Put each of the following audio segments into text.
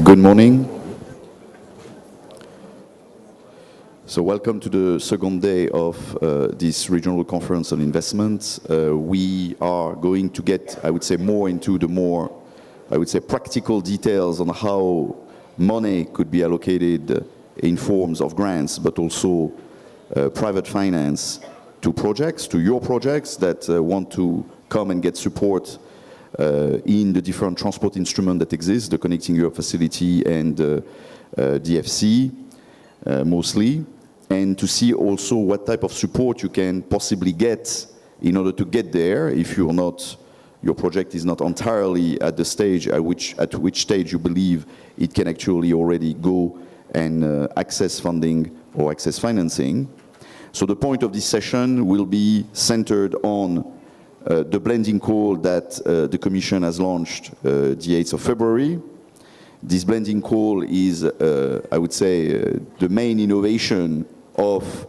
Good morning. So welcome to the second day of this regional conference on investments. We are going to get, I would say, more into the more, I would say, practical details on how money could be allocated in forms of grants, but also private finance to projects, to your projects that want to come and get support in the different transport instruments that exist, the Connecting Europe Facility and DFC mostly, and to see also what type of support you can possibly get in order to get there if you're not, your project is not entirely at the stage at which stage you believe it can actually already go and access funding or access financing. So the point of this session will be centered on the blending call that the Commission has launched the 8th of February. This blending call is, I would say, the main innovation of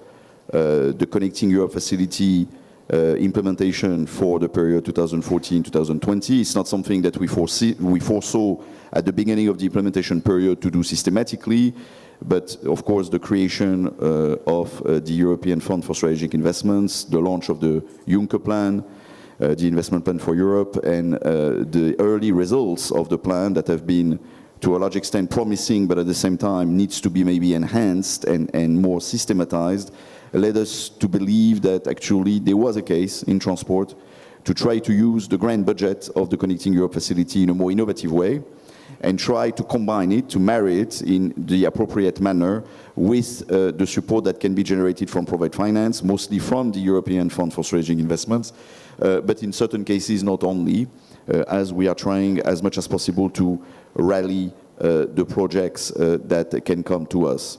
the Connecting Europe Facility implementation for the period 2014-2020. It's not something that we foresaw at the beginning of the implementation period to do systematically, but of course the creation of the European Fund for Strategic Investments, the launch of the Juncker Plan, the Investment Plan for Europe, and the early results of the plan that have been to a large extent promising, but at the same time needs to be maybe enhanced and more systematized, led us to believe that actually there was a case in transport to try to use the grant budget of the Connecting Europe Facility in a more innovative way and try to combine it, to marry it in the appropriate manner with the support that can be generated from private finance, mostly from the European Fund for Strategic Investments, but in certain cases not only, as we are trying as much as possible to rally the projects that can come to us.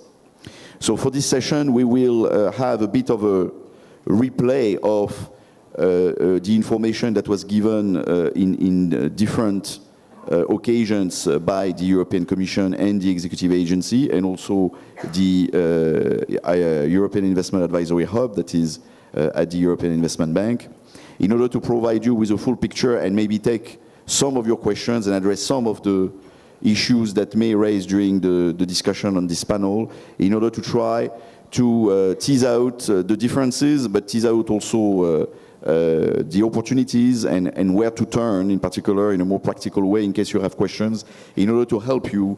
So for this session, we will have a bit of a replay of the information that was given in different occasions by the European Commission and the Executive Agency, and also the European Investment Advisory Hub that is at the European Investment Bank, in order to provide you with a full picture and maybe take some of your questions and address some of the issues that may raise during the discussion on this panel, in order to try to tease out the differences, but tease out also the opportunities and where to turn, in particular, in a more practical way, in case you have questions, in order to help you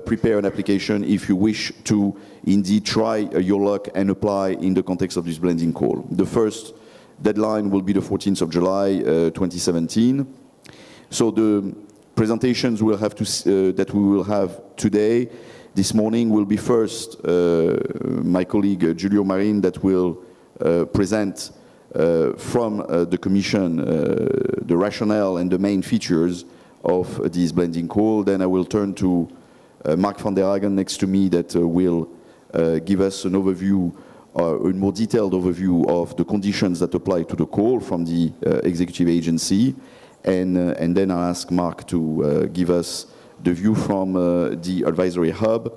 prepare an application if you wish to indeed try your luck and apply in the context of this blending call. The first deadline will be the 14th of July 2017. So the presentations we'll have that we will have today, this morning, will be first my colleague Giulio Marin that will present from the Commission the rationale and the main features of this blending call. Then I will turn to Mark van der Hagen next to me that will give us an overview, a more detailed overview of the conditions that apply to the call from the Executive Agency. And then I'll ask Mark to give us the view from the Advisory Hub.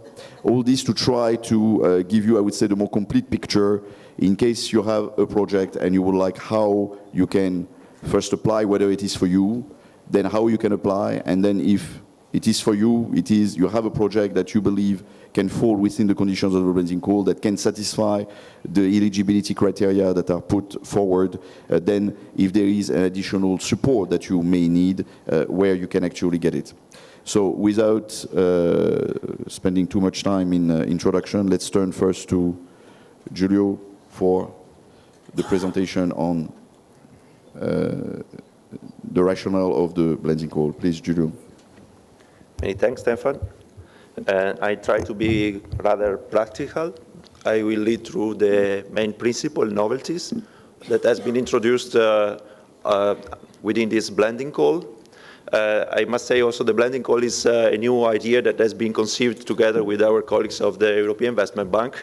All this to try to give you, I would say, the more complete picture in case you have a project and you would like how you can first apply, whether it is for you, then how you can apply, and then if it is for you, you have a project that you believe can fall within the conditions of the blending call, that can satisfy the eligibility criteria that are put forward, then if there is an additional support that you may need, where you can actually get it. So without spending too much time in introduction, let's turn first to Giulio for the presentation on the rationale of the blending call. Please, Giulio. Many thanks, Stefan. I try to be rather practical. I will lead through the main principle novelties that has been introduced within this blending call. I must say also the blending call is a new idea that has been conceived together with our colleagues of the European Investment Bank.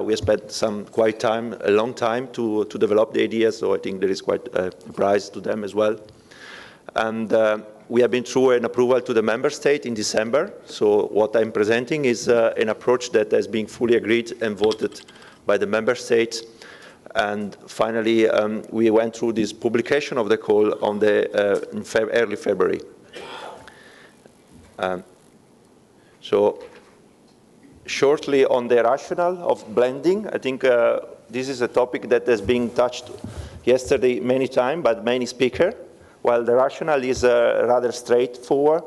We have spent a long time to develop the idea, so I think there is quite a prize to them as well. And we have been through an approval to the member state in December. So what I'm presenting is an approach that has been fully agreed and voted by the member states. And finally, we went through this publication of the call on the early February. So shortly on the rationale of blending, I think this is a topic that has been touched yesterday many times by many speakers. While the rationale is rather straightforward,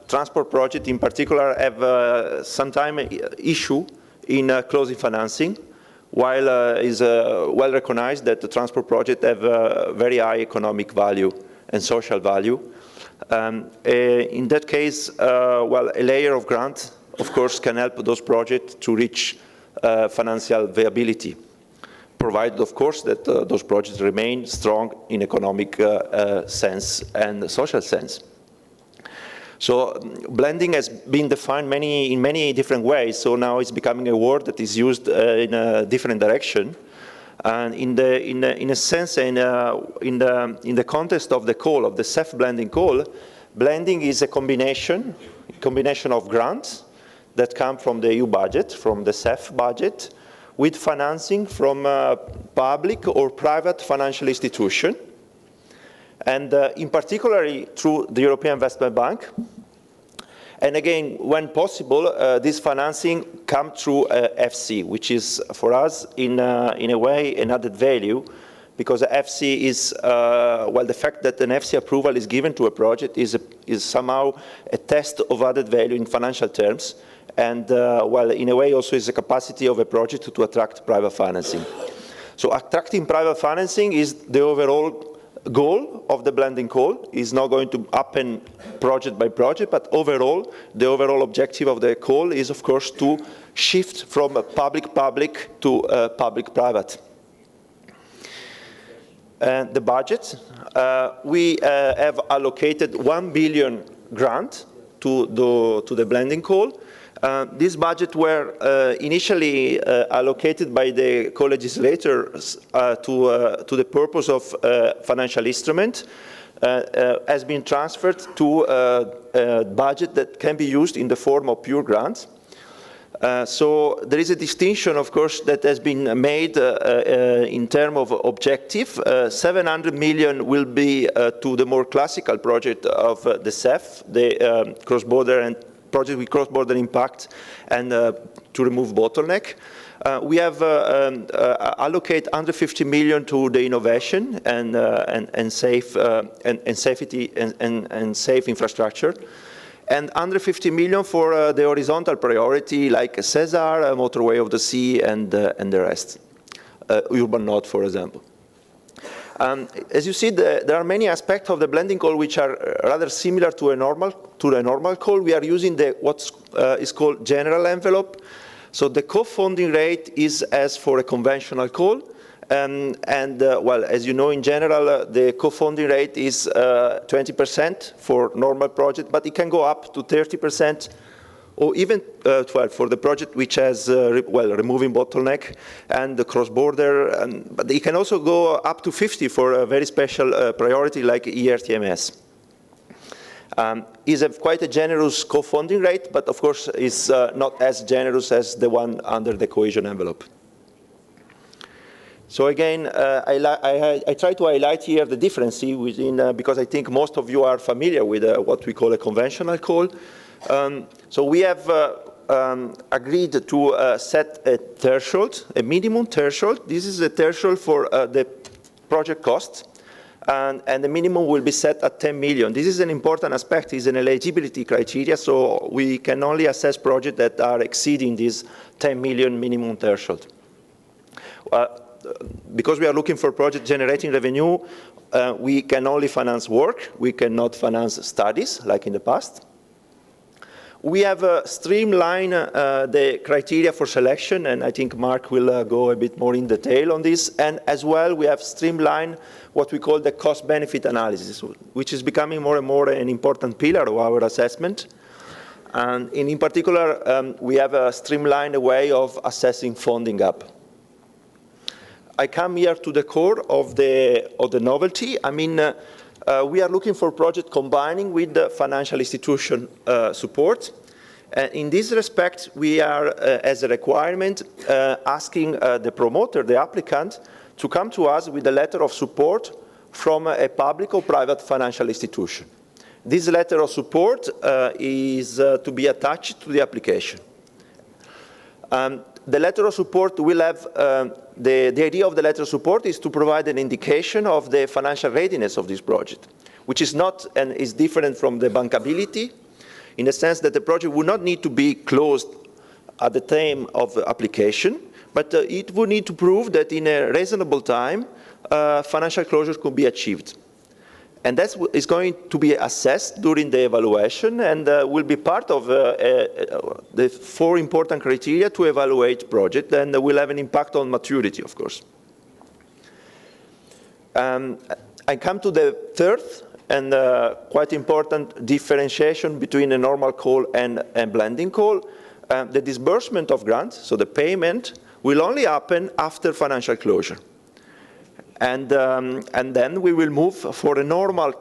transport projects in particular have sometimes issue in closing financing, while it is well recognized that the transport projects have very high economic value and social value. In that case, well, a layer of grant, of course, can help those projects to reach financial viability, provided, of course, that those projects remain strong in economic sense and social sense. So blending has been defined in many different ways, so now it's becoming a word that is used in a different direction. And in a sense, in the context of the call, of the CEF blending call, blending is a combination of grants that come from the EU budget, from the CEF budget, with financing from public or private financial institution, and in particular through the European Investment Bank. And again, when possible, this financing comes through FC, which is for us in a way an added value, because FC is, well, the fact that an FC approval is given to a project is somehow a test of added value in financial terms, and well, in a way also is the capacity of a project to attract private financing. So attracting private financing is the overall goal of the blending call. Is not going to happen project by project, but overall, the overall objective of the call is, of course, to shift from public-public to public-private. The budget, we have allocated 1 billion grant to the blending call. This budget were initially allocated by the co-legislators to the purpose of financial instrument, has been transferred to a budget that can be used in the form of pure grants. So there is a distinction, of course, that has been made in terms of objective. 700 million will be to the more classical project of the CEF, the cross-border and project with cross-border impact, and to remove bottleneck. We have allocate 150 million to the innovation and safe and safety and safe infrastructure, and 150 million for the horizontal priority like CESAR, Motorway of the Sea, and the rest, Urban Node, for example. As you see, there are many aspects of the blending call which are rather similar to a normal call. We are using what is called general envelope. So the co-funding rate is as for a conventional call. Well, as you know, in general, the co-funding rate is 20% for normal project, but it can go up to 30%. Or even 12 for the project which has, well, removing bottleneck and the cross-border, but it can also go up to 50 for a very special priority like ERTMS. Is quite a generous co-funding rate, but of course is not as generous as the one under the cohesion envelope. So again, I try to highlight here the difference within, because I think most of you are familiar with what we call a conventional call. So we have agreed to set a threshold, a minimum threshold. This is a threshold for the project cost, and the minimum will be set at 10 million. This is an important aspect, it's an eligibility criteria, so we can only assess projects that are exceeding this 10 million minimum threshold. Because we are looking for project generating revenue, we can only finance work, we cannot finance studies like in the past. We have streamlined the criteria for selection, and I think Mark will go a bit more in detail on this. And as well, we have streamlined what we call the cost-benefit analysis, which is becoming more and more an important pillar of our assessment. And in particular, we have a streamlined way of assessing funding gap. I come here to the core of the novelty. I mean, we are looking for projects combining with the financial institution support. In this respect, we are, as a requirement, asking the promoter, the applicant, to come to us with a letter of support from a public or private financial institution. This letter of support is to be attached to the application. The letter of support will have, the idea of the letter of support is to provide an indication of the financial readiness of this project, which is not and is different from the bankability in the sense that the project would not need to be closed at the time of the application, but it would need to prove that in a reasonable time financial closure could be achieved. And that is going to be assessed during the evaluation and will be part of the 4 important criteria to evaluate project, and will have an impact on maturity, of course. I come to the third and quite important differentiation between a normal call and a blending call. The disbursement of grants, so the payment, will only happen after financial closure. And then we will move for a normal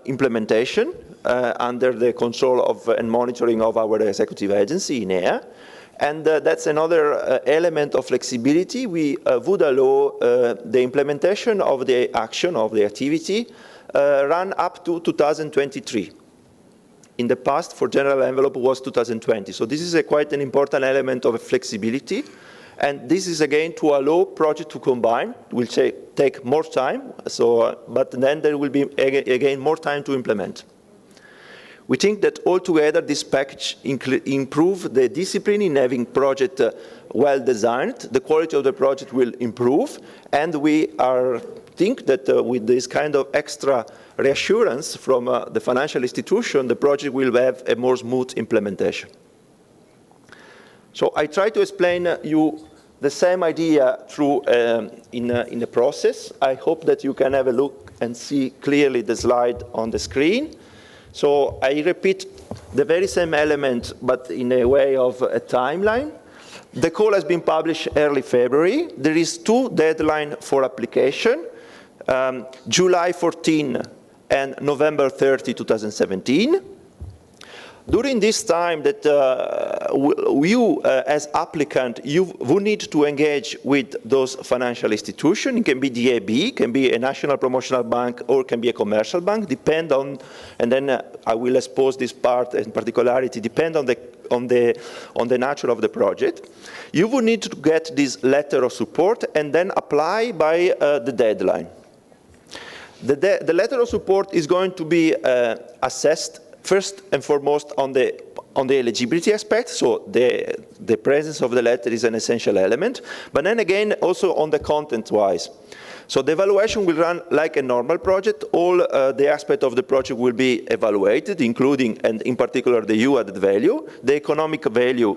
implementation under the control of and monitoring of our executive agency, INEA. And that's another element of flexibility. We would allow the implementation of the action, of the activity, run up to 2023. In the past, for general envelope, was 2020. So this is quite an important element of flexibility. And this is, again, to allow project to combine. It will take more time, but then there will be, again, more time to implement. We think that altogether this package improves the discipline in having project well designed. The quality of the project will improve, and we think that with this kind of extra reassurance from the financial institution, the project will have a more smooth implementation. So I try to explain you the same idea through in the process. I hope that you can have a look and see clearly the slide on the screen. So I repeat the very same element, but in a way of a timeline. The call has been published early February. There is 2 deadlines for application, July 14 and November 30, 2017. During this time that you, as applicant, you will need to engage with those financial institutions. It can be DAB, can be a national promotional bank, or can be a commercial bank, depend on, and then I will expose this part in particularity, depend on the nature of the project. You will need to get this letter of support and then apply by the deadline. The letter of support is going to be assessed first and foremost on the eligibility aspect, so the presence of the letter is an essential element, but then again also on the content-wise. So the evaluation will run like a normal project. All the aspects of the project will be evaluated, including, and in particular, the EU added value, the economic value,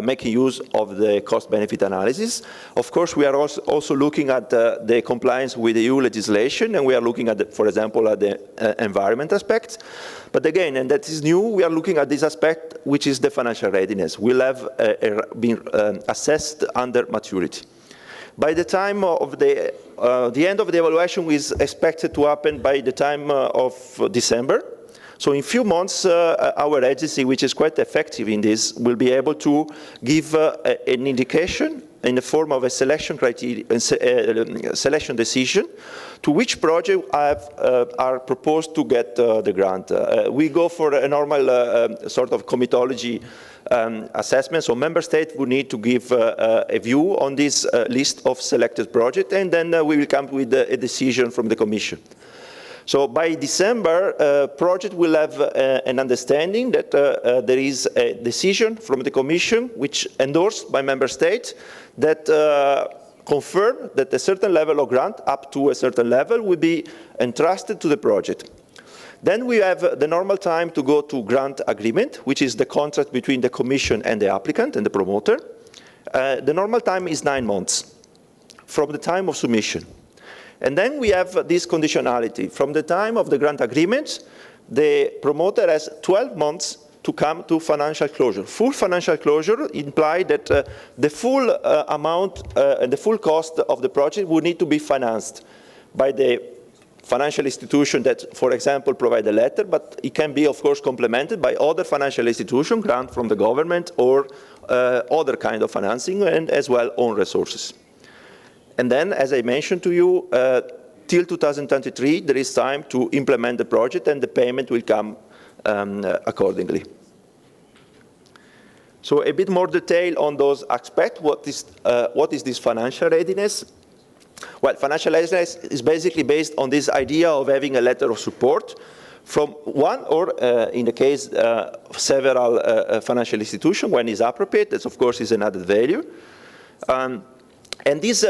making use of the cost-benefit analysis. Of course, we are also looking at the compliance with the EU legislation, and we are looking at, for example, at the environment aspects. But again, and that is new, we are looking at this aspect, which is the financial readiness. Will have been assessed under maturity. By the time of the end of the evaluation is expected to happen by the time of December. So in a few months, our agency, which is quite effective in this, will be able to give an indication in the form of a selection criteria, selection decision, to which project are proposed to get the grant. We go for a normal sort of comitology assessment, so member states will need to give a view on this list of selected projects, and then we will come with a decision from the Commission. So by December, project will have an understanding that there is a decision from the Commission, which endorsed by member states, that confirm that a certain level of grant, up to a certain level, will be entrusted to the project. Then we have the normal time to go to grant agreement, which is the contract between the Commission and the applicant and the promoter. The normal time is 9 months from the time of submission. And then we have this conditionality. From the time of the grant agreement, the promoter has 12 months to come to financial closure. Full financial closure implies that the full amount and the full cost of the project will need to be financed by the financial institution that, for example, provide a letter, but it can be, of course, complemented by other financial institutions, grant from the government or other kind of financing, and as well own resources. And then, as I mentioned to you, till 2023, there is time to implement the project, and the payment will come accordingly. So a bit more detail on those aspects. What is this financial readiness? Well, financial readiness is basically based on this idea of having a letter of support from one or, in the case, several financial institutions when it's appropriate. That, of course, is an added value. And this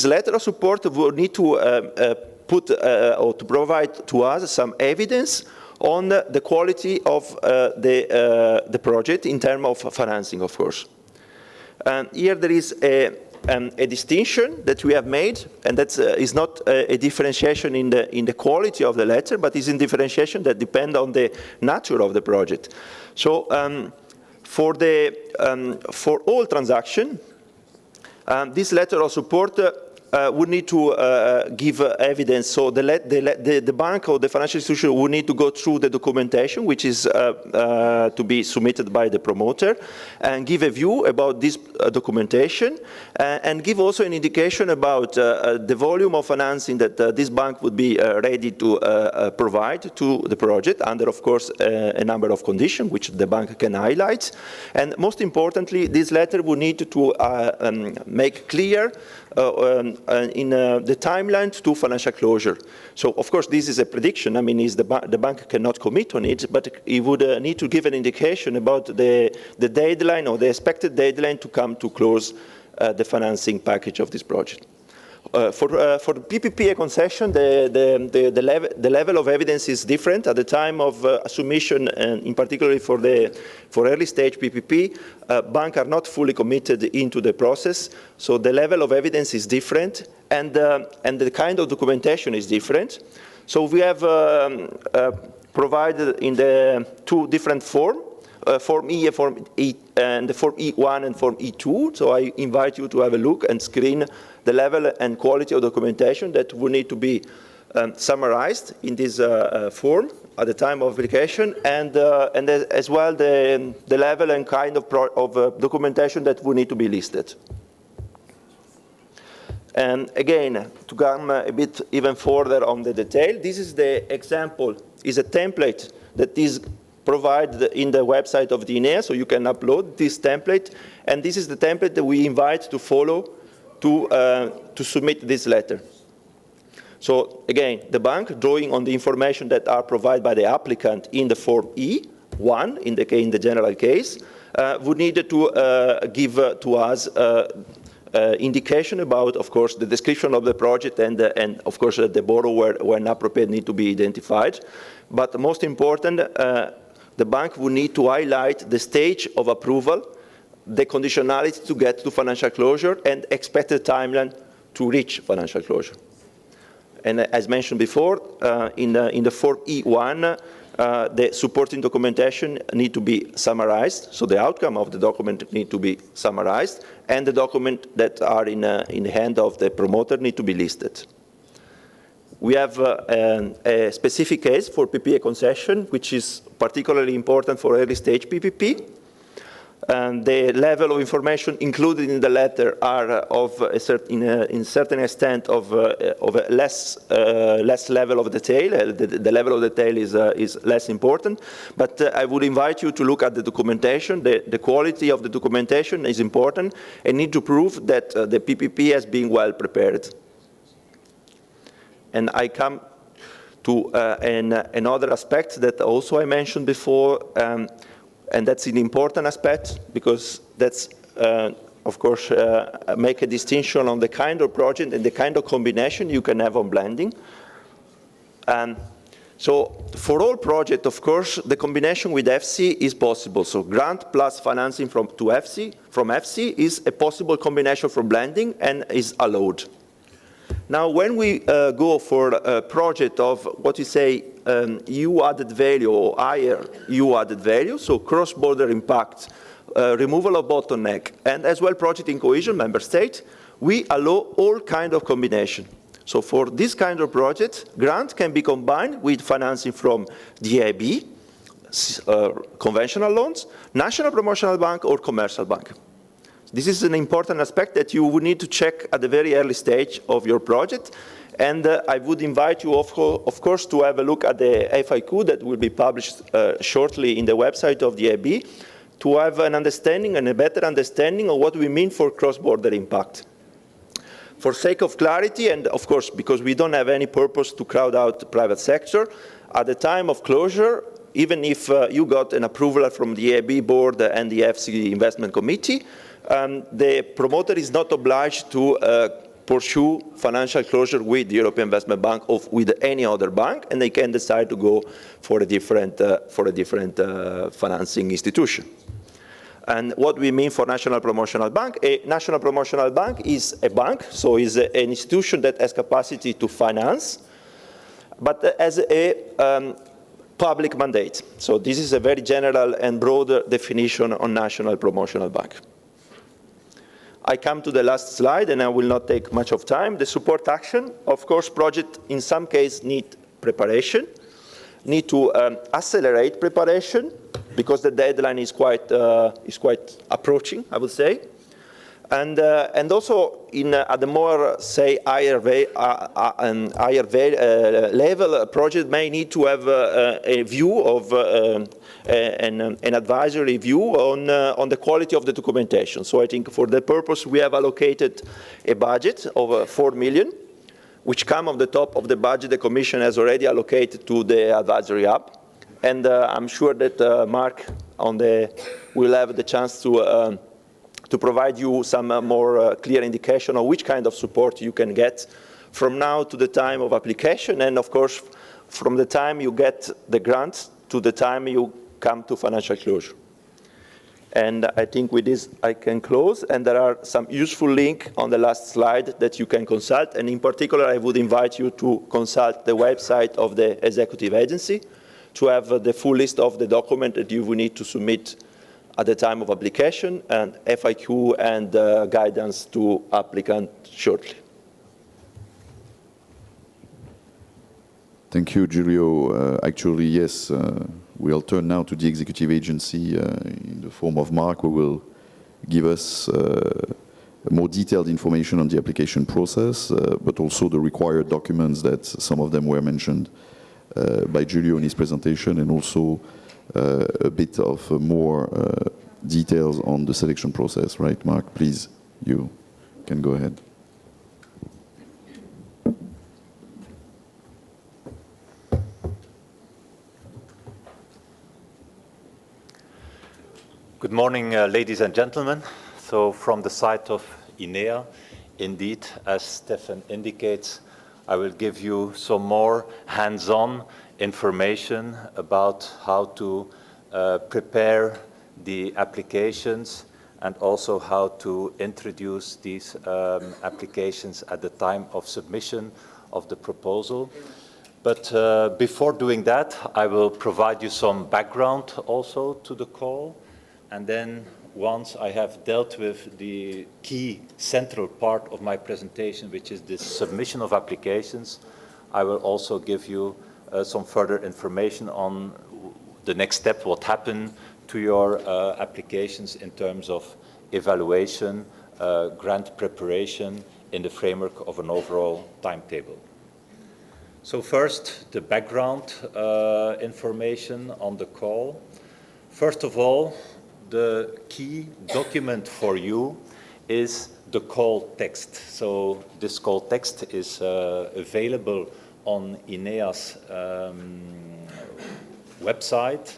letter of support will need to put or to provide to us some evidence on the quality of the project in terms of financing, of course. And here there is a distinction that we have made, and that is not a differentiation in the quality of the letter, but is in differentiation that depend on the nature of the project. So for all transactions, this letter of support would need to give evidence. So the bank or the financial institution would need to go through the documentation, which is to be submitted by the promoter, and give a view about this documentation, and give also an indication about the volume of financing that this bank would be ready to provide to the project under, of course, a number of conditions which the bank can highlight. And most importantly, this letter would need to make clear in the timeline to financial closure. So, of course, this is a prediction. I mean, the bank cannot commit on it, but it would need to give an indication about the deadline or the expected deadline to come to close the financing package of this project. For the PPP concession, the level of evidence is different. At the time of submission, and in particular for early stage PPP, banks are not fully committed into the process, so the level of evidence is different, and the kind of documentation is different. So we have provided in the two different forms, Form E and Form E, and the Form E1 and Form E2. So I invite you to have a look and screen the level and quality of documentation that will need to be summarized in this form at the time of application, and as well the level and kind of documentation that will need to be listed. And again, to come a bit even further on the detail, this is the example, is a template that is provided in the website of the INEA, so you can upload this template, and this is the template that we invite to follow to submit this letter. So again, the bank, drawing on the information that are provided by the applicant in the Form E1, in the general case, would need to give to us indication about, of course, the description of the project, and of course, the borrower, when appropriate, need to be identified. But most important, the bank will need to highlight the stage of approval, the conditionality to get to financial closure, and expected timeline to reach financial closure. And as mentioned before, in the Form E1, the supporting documentation need to be summarized, so the outcome of the document need to be summarized, and the documents that are in the hand of the promoter need to be listed. We have a specific case for PPA concession, which is particularly important for early stage PPP. And the level of information included in the letter are of a certain extent of a less level of detail. The level of detail is less important. But I would invite you to look at the documentation. The quality of the documentation is important, and need to prove that the PPP has been well prepared. And I come to another aspect that also I mentioned before, and that's an important aspect, because that's, of course, make a distinction on the kind of project and the kind of combination you can have on blending. So for all projects, of course, the combination with EFSI is possible. So grant plus financing from EFSI is a possible combination for blending and is allowed. Now, when we go for a project of what you say EU added value or higher EU added value, so cross-border impact, removal of bottleneck, and as well project in cohesion member state, we allow all kind of combination. So for this kind of project, grant can be combined with financing from DIB, conventional loans, national promotional bank, or commercial bank. This is an important aspect that you would need to check at the very early stage of your project, And I would invite you, of course, to have a look at the FAQ that will be published shortly in the website of the EIB, to have an understanding and a better understanding of what we mean for cross-border impact. For sake of clarity, and of course, because we don't have any purpose to crowd out the private sector, at the time of closure, even if you got an approval from the EIB board and the EFSI investment committee, the promoter is not obliged to pursue financial closure with the European Investment Bank or with any other bank, and they can decide to go for a different financing institution. And what we mean for National Promotional Bank, a National Promotional Bank is a bank, so is an institution that has capacity to finance, but as a public mandate. So this is a very general and broader definition on National Promotional Bank. I come to the last slide, and I will not take much of time. The support action, of course, projects in some cases need preparation, need to accelerate preparation, because the deadline is quite approaching, I would say. And also at the more, say, higher level, a project may need to have a view of an advisory view on the quality of the documentation. So I think for that purpose, we have allocated a budget of 4 million, which come on the top of the budget the Commission has already allocated to the advisory hub. And I'm sure that Mark will have the chance to provide you some more clear indication of which kind of support you can get from now to the time of application, and of course from the time you get the grant to the time you come to financial closure. And I think with this I can close, and there are some useful links on the last slide that you can consult, and in particular I would invite you to consult the website of the executive agency to have the full list of the documents that you will need to submit at the time of application, and FAQ and guidance to applicant shortly. Thank you, Giulio. Actually, yes, we'll turn now to the executive agency in the form of Mark, who will give us more detailed information on the application process, but also the required documents that some of them were mentioned by Giulio in his presentation, and also a bit of more details on the selection process, right, Mark? Please, you can go ahead. Good morning, ladies and gentlemen. So from the side of INEA, indeed, as Stefan indicates, I will give you some more hands-on information about how to prepare the applications, and also how to introduce these applications at the time of submission of the proposal. But before doing that, I will provide you some background also to the call, and then once I have dealt with the key central part of my presentation, which is the submission of applications, I will also give you some further information on the next step, what happened to your applications in terms of evaluation, grant preparation in the framework of an overall timetable. So first, the background information on the call. First of all, the key document for you is the call text. So this call text is available on INEA's website,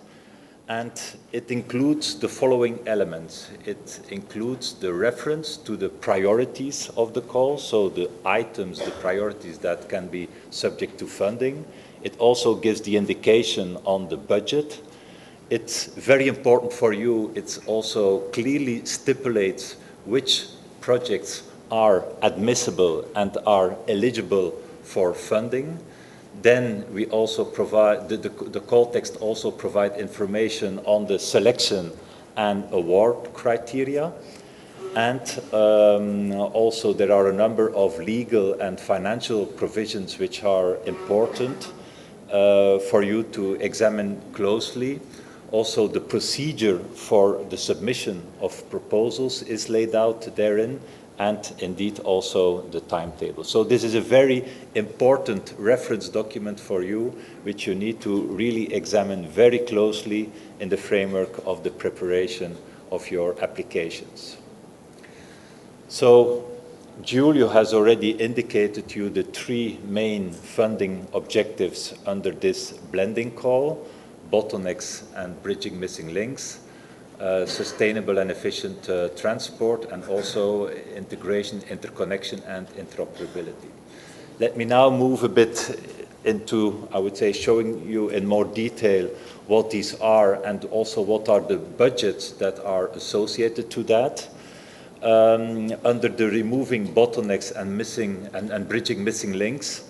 and it includes the following elements. It includes the reference to the priorities of the call, so the items, the priorities that can be subject to funding. It also gives the indication on the budget. It's very important for you. It also clearly stipulates which projects are admissible and are eligible for funding. Then we also provide, the call text also provide information on the selection and award criteria. And also there are a number of legal and financial provisions which are important for you to examine closely. Also, the procedure for the submission of proposals is laid out therein, and indeed also the timetable. So this is a very important reference document for you, which you need to really examine very closely in the framework of the preparation of your applications. So Giulio has already indicated to you the three main funding objectives under this blending call: bottlenecks and bridging missing links, sustainable and efficient transport, and also integration, interconnection, and interoperability. Let me now move a bit into, I would say, showing you in more detail what these are and also what are the budgets that are associated to that. Under the removing bottlenecks and bridging missing links,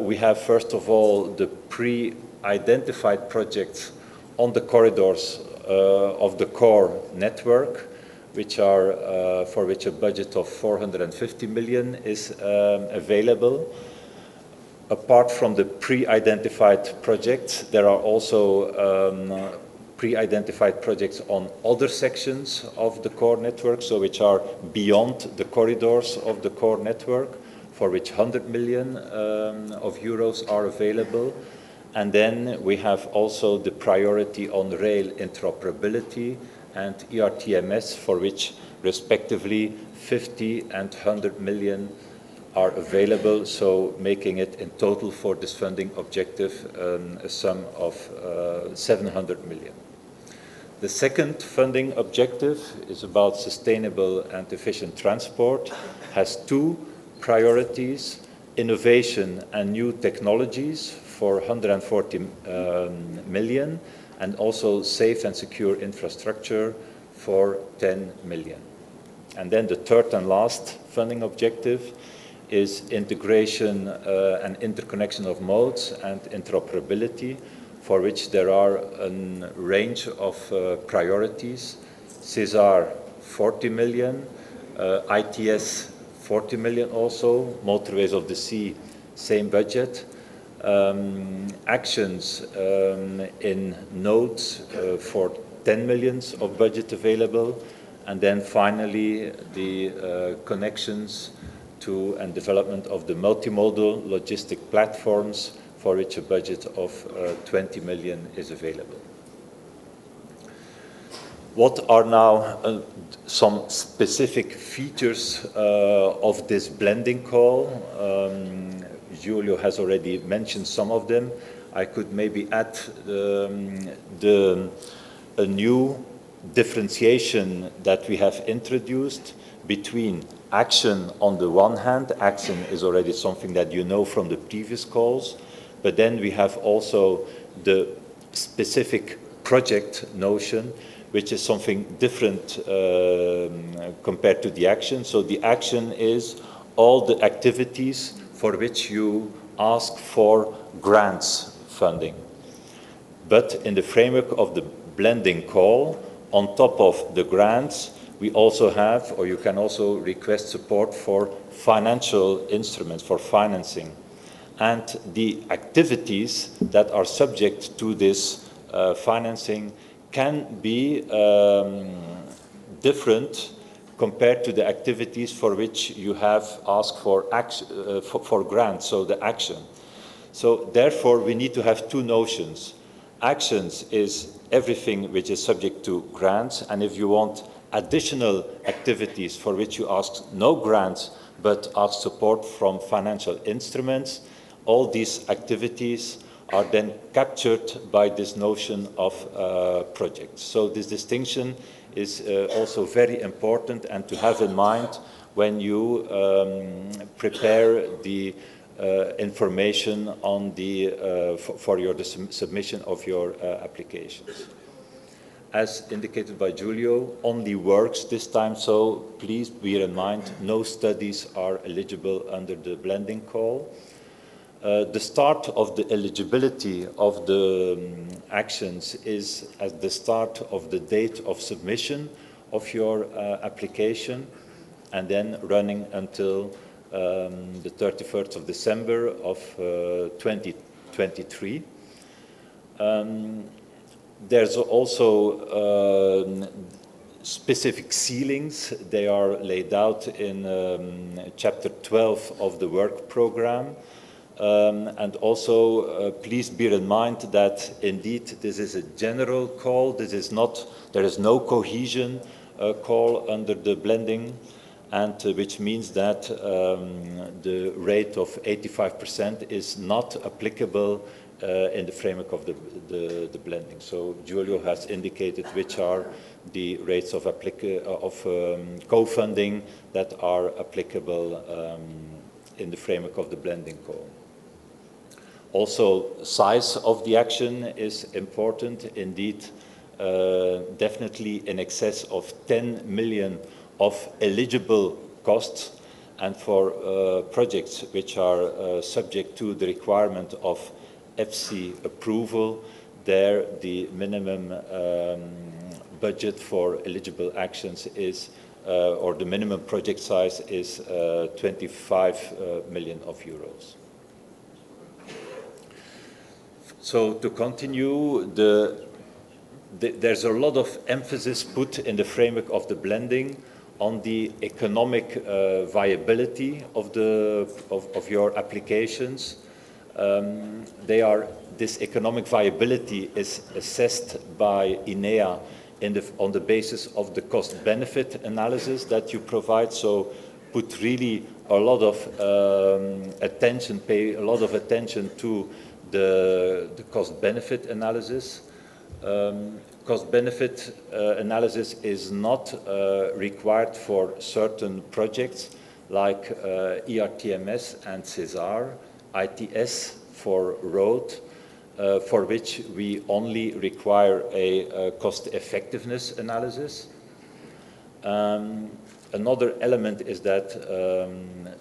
we have first of all the pre-identified projects on the corridors of the core network, which are for which a budget of 450 million is available. Apart from the pre-identified projects, there are also pre-identified projects on other sections of the core network, so which are beyond the corridors of the core network, for which 100 million of euros are available. And then we have also the priority on rail interoperability and ERTMS, for which respectively 50 and 100 million are available, so making it in total for this funding objective a sum of 700 million. The second funding objective is about sustainable and efficient transport, has two priorities: innovation and new technologies for 140 million, and also safe and secure infrastructure for 10 million. And then the third and last funding objective is integration and interconnection of modes and interoperability, for which there are a range of priorities. CESAR 40 million, ITS 40 million also, Motorways of the Sea, same budget. Actions in nodes for 10 million of budget available, and then finally the connections to and development of the multimodal logistic platforms, for which a budget of 20 million is available. What are now some specific features of this blending call? Giulio has already mentioned some of them. I could maybe add a new differentiation that we have introduced between action on the one hand. Action is already something that you know from the previous calls, but then we have also the specific project notion, which is something different compared to the action. So the action is all the activities for which you ask for grants funding. But in the framework of the blending call, on top of the grants, we also have, or you can also request support for financial instruments, for financing. And the activities that are subject to this financing can be different compared to the activities for which you have asked for grants, so the action. So therefore, we need to have two notions. Actions is everything which is subject to grants, and if you want additional activities for which you ask no grants but ask support from financial instruments, all these activities are then captured by this notion of projects. So this distinction is also very important and to have in mind when you prepare the information on the, for your submission of your applications. As indicated by Giulio, only works this time, so please bear in mind no studies are eligible under the blending call. The start of the eligibility of the actions is at the start of the date of submission of your application, and then running until the 31st of December of 2023. There's also specific ceilings. They are laid out in chapter 12 of the work program. And also, please bear in mind that indeed this is a general call. This is not, there is no cohesion call under the blending, and which means that the rate of 85% is not applicable in the framework of the blending. So Giulio has indicated which are the rates of co-funding that are applicable in the framework of the blending call. Also, size of the action is important. Indeed, definitely in excess of 10 million of eligible costs, and for projects which are subject to the requirement of FC approval, there the minimum budget for eligible actions is, or the minimum project size is 25 million euros. So to continue, there's a lot of emphasis put in the framework of the blending on the economic viability of your applications. This economic viability is assessed by INEA on the basis of the cost-benefit analysis that you provide. So put really a lot of attention, pay a lot of attention to the cost-benefit analysis. Cost-benefit analysis is not required for certain projects like ERTMS and CESAR, ITS for road, for which we only require a cost-effectiveness analysis. Another element is that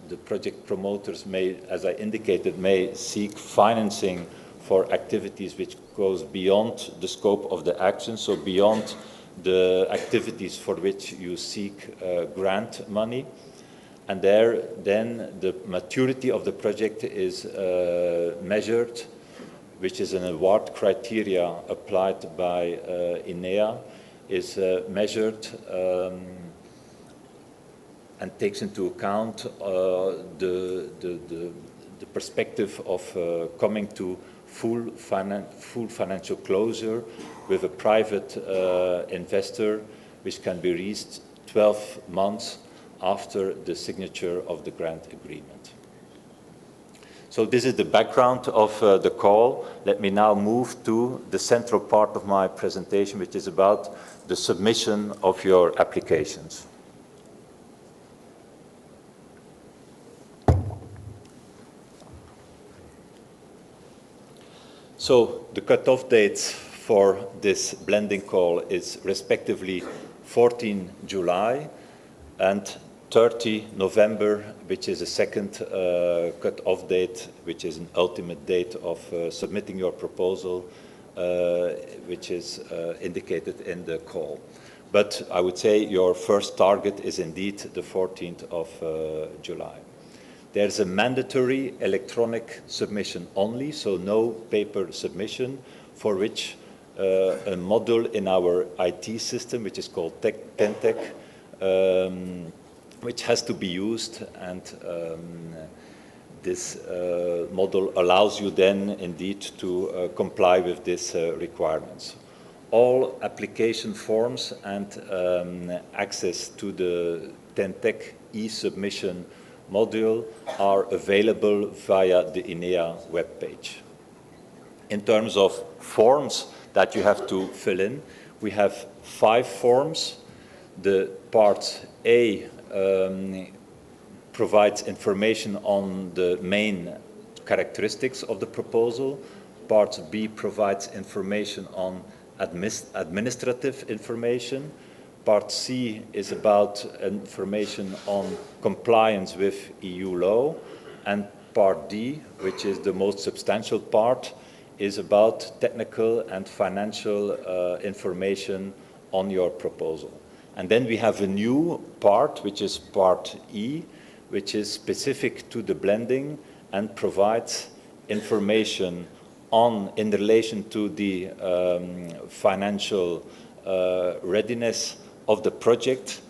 the project promoters may, as I indicated, may seek financing for activities which goes beyond the scope of the action, so beyond the activities for which you seek grant money. And there, then, the maturity of the project is measured, which is an award criteria applied by INEA, is measured and takes into account the perspective of coming to full financial closure with a private investor, which can be reached 12 months after the signature of the grant agreement. So this is the background of the call. Let me now move to the central part of my presentation, which is about the submission of your applications. So the cutoff dates for this blending call is respectively 14 July and 30 November, which is a second cut-off date, which is an ultimate date of submitting your proposal, which is indicated in the call. But I would say your first target is indeed the 14th of July. There's a mandatory electronic submission only, so no paper submission, for which a module in our IT system, which is called TenTech, which has to be used, and this model allows you then indeed to comply with these requirements. All application forms and access to the TenTech e-submission module are available via the INEA webpage. In terms of forms that you have to fill in, we have 5 forms. The part A provides information on the main characteristics of the proposal. Part B provides information on administrative information. Part C is about information on compliance with EU law. And Part D, which is the most substantial part, is about technical and financial information on your proposal. And then we have a new part, which is Part E, which is specific to the blending and provides information in relation to the financial readiness of the project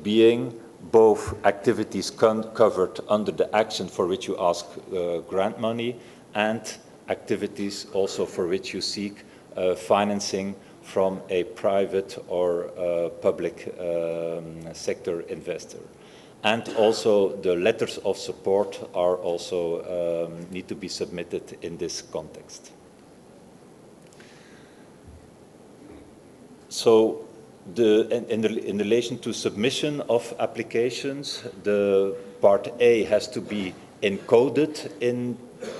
being both activities covered under the action for which you ask grant money and activities also for which you seek financing from a private or public sector investor. And also the letters of support are also need to be submitted in this context. So in relation to submission of applications, the part A has to be encoded in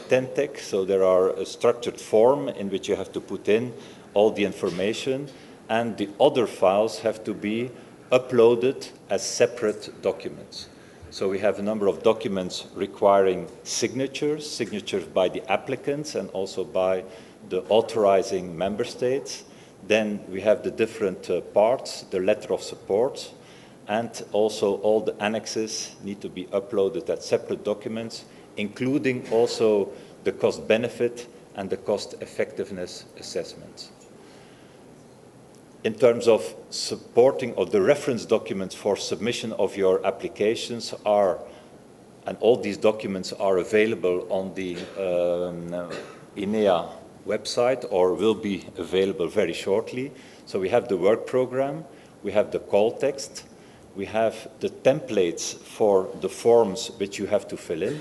TENTEC, so there are a structured form in which you have to put in all the information, and the other files have to be uploaded as separate documents. So we have a number of documents requiring signatures by the applicants and also by the authorizing member states. Then we have the different parts, the letter of support, and also all the annexes need to be uploaded as separate documents, including also the cost-benefit and the cost-effectiveness assessment. In terms of supporting of the reference documents for submission of your applications and all these documents are available on the INEA website or will be available very shortly. So we have the work program, we have the call text, we have the templates for the forms which you have to fill in,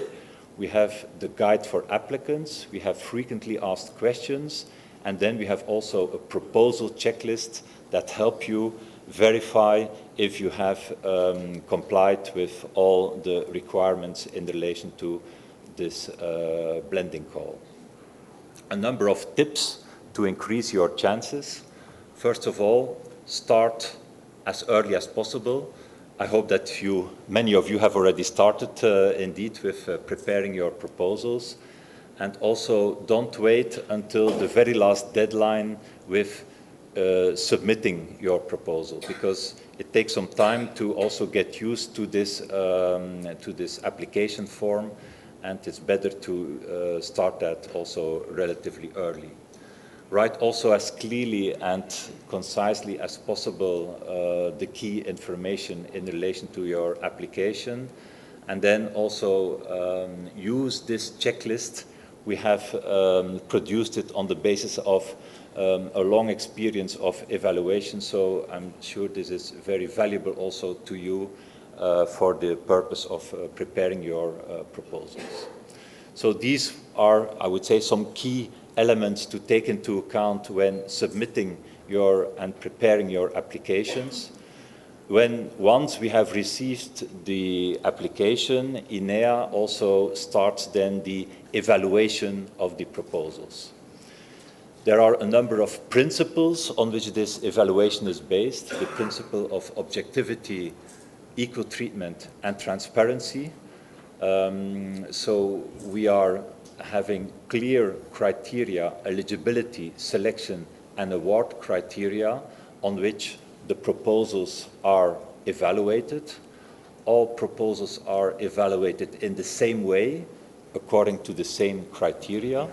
we have the guide for applicants, we have frequently asked questions, and then we have also a proposal checklist that help you verify if you have complied with all the requirements in relation to this blending call. A number of tips to increase your chances. First of all, start as early as possible. I hope that many of you have already started indeed with preparing your proposals. And also don't wait until the very last deadline with submitting your proposal, because it takes some time to also get used to this application form, and it's better to start that also relatively early. Write also as clearly and concisely as possible the key information in relation to your application, and then also use this checklist. We have produced it on the basis of a long experience of evaluation, so I'm sure this is very valuable also to you for the purpose of preparing your proposals. So these are, I would say, some key elements to take into account when submitting and preparing your applications. Once we have received the application, INEA also starts then the evaluation of the proposals. There are a number of principles on which this evaluation is based: the principle of objectivity, equal treatment, and transparency. So we are having clear criteria, eligibility, selection, and award criteria on which the proposals are evaluated. All proposals are evaluated in the same way, according to the same criteria.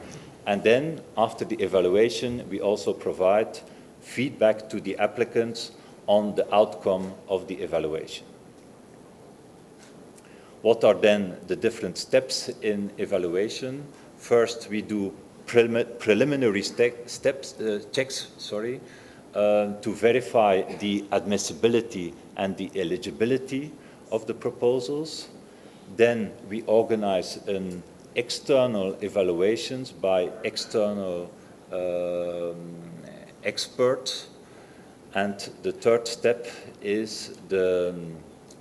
And then, after the evaluation, we also provide feedback to the applicants on the outcome of the evaluation. What are then the different steps in evaluation? First, we do preliminary checks to verify the admissibility and the eligibility of the proposals. Then we organize an external evaluations by external experts. And the third step is the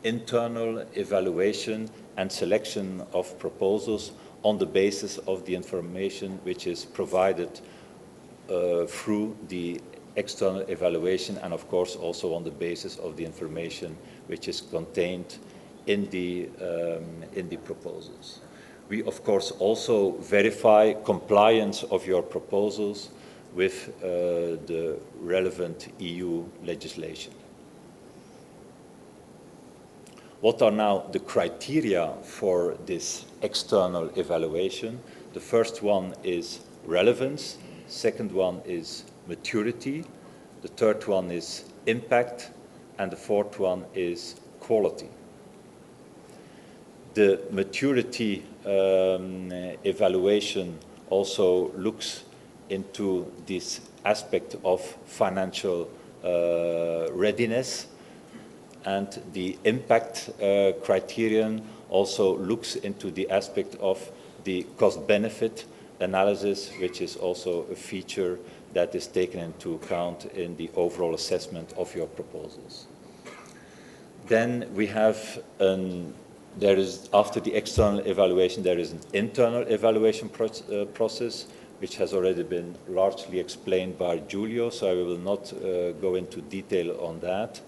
internal evaluation and selection of proposals on the basis of the information which is provided through the external evaluation, and of course also on the basis of the information which is contained in the proposals. We of course also verify compliance of your proposals with the relevant EU legislation. What are now the criteria for this external evaluation? The first one is relevance, second one is maturity, the third one is impact, and the fourth one is quality. The maturity evaluation also looks into this aspect of financial readiness, and the impact criterion also looks into the aspect of the cost-benefit analysis, which is also a feature that is taken into account in the overall assessment of your proposals. Then we have after the external evaluation, there is an internal evaluation process, which has already been largely explained by Giulio, so I will not go into detail on that.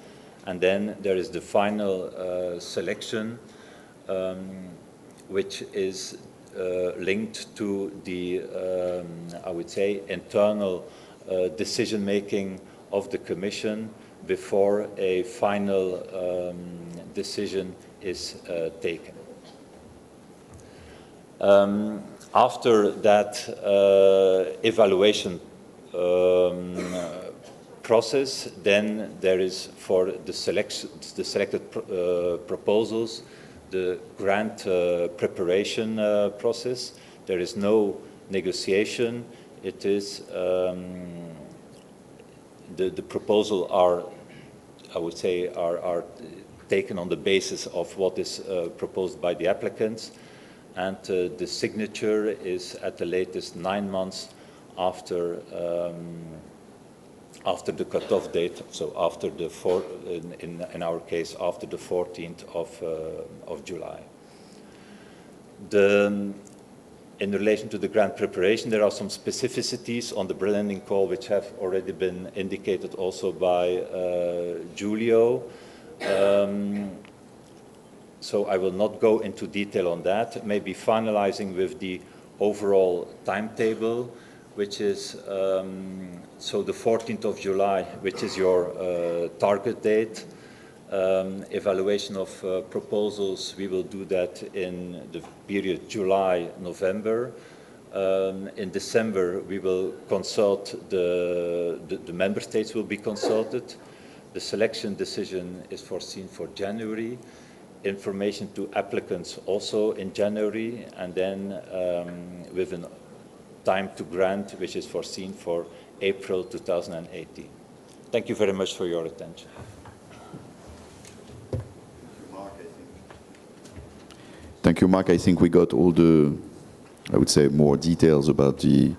And then there is the final selection, which is linked to the, I would say, internal decision-making of the Commission before a final decision is taken. After that evaluation process, then there is for the selected proposals the grant preparation process. There is no negotiation. It is the proposal are, I would say, are taken on the basis of what is proposed by the applicants, and the signature is at the latest 9 months after after the cutoff date, so after the in our case after the 14th of July. In relation to the grant preparation, there are some specificities on the blending call which have already been indicated also by Giulio. So I will not go into detail on that. Maybe finalizing with the overall timetable, which is so the 14th of July, which is your target date. Evaluation of proposals, we will do that in the period July-November. In December, we will consult the member states will be consulted. The selection decision is foreseen for January. Information to applicants also in January, and then with a time to grant, which is foreseen for April 2018. Thank you very much for your attention. Thank you, Mark. I think we got all the, I would say, more details about the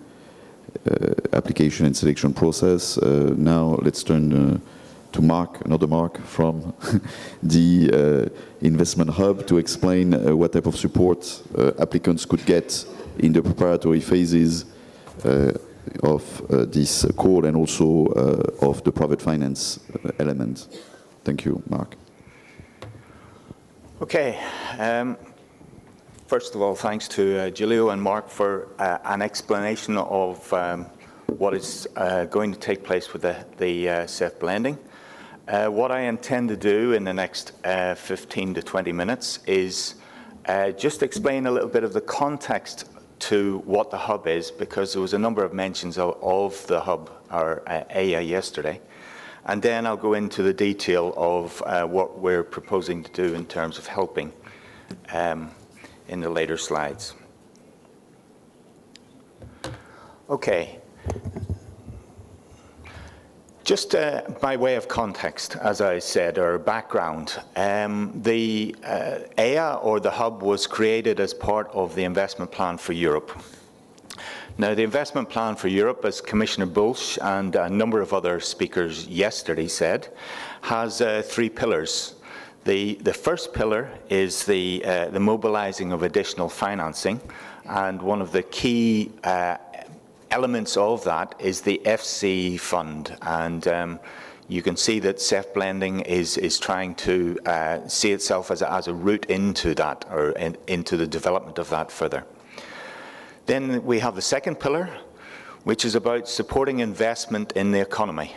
application and selection process. Now let's turn to Mark, another Mark from the Investment Hub, to explain what type of support applicants could get in the preparatory phases of this call, and also of the private finance element. Thank you, Mark. Okay. First of all, thanks to Giulio and Mark for an explanation of what is going to take place with the CEF blending. What I intend to do in the next 15 to 20 minutes is just explain a little bit of the context to what the hub is, because there was a number of mentions of the hub, or EIA, yesterday. And then I'll go into the detail of what we're proposing to do in terms of helping in the later slides. Okay. Just by way of context, as I said, or background, the EIA, or the hub, was created as part of the Investment Plan for Europe. Now, the Investment Plan for Europe, as Commissioner Bulc and a number of other speakers yesterday said, has 3 pillars. The first pillar is the mobilizing of additional financing, and one of the key elements of that is the FC fund, and you can see that CEF blending is trying to see itself as a route into that, or into the development of that further. Then we have the second pillar, which is about supporting investment in the economy.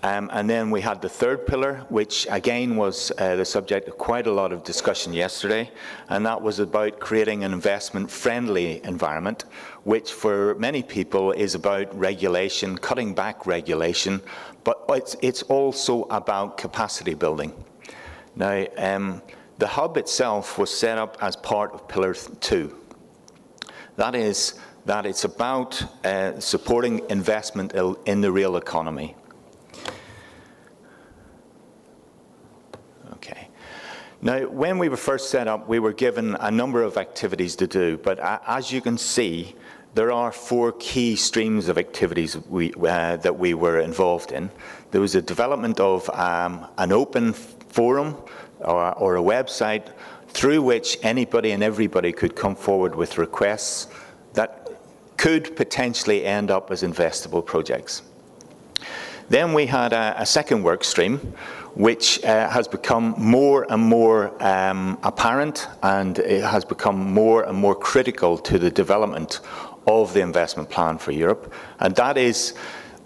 And then we had the third pillar, which again was the subject of quite a lot of discussion yesterday, and that was about creating an investment-friendly environment, which for many people is about regulation, cutting back regulation, but it's also about capacity building. Now, the hub itself was set up as part of Pillar 2. That is, that it's about supporting investment in the real economy. Okay. Now, when we were first set up, we were given a number of activities to do, but as you can see, there are 4 key streams of activities that we were involved in. There was a development of an open forum or a website through which anybody and everybody could come forward with requests that could potentially end up as investable projects. Then we had a second work stream, which has become more and more apparent, and it has become more and more critical to the development of the investment plan for Europe, and that is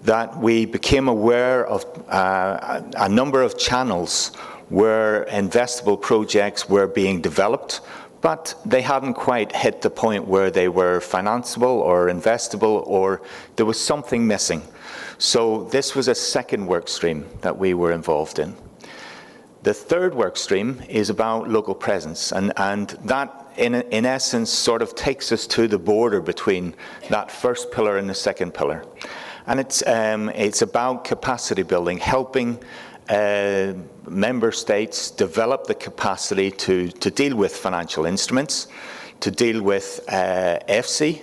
that we became aware of a number of channels where investable projects were being developed, but they hadn't quite hit the point where they were financeable or investable, or there was something missing. So this was a second work stream that we were involved in. The third work stream is about local presence, and that in essence sort of takes us to the border between that first pillar and the second pillar. And it's about capacity building, helping member states develop the capacity to deal with financial instruments, to deal with EFSI,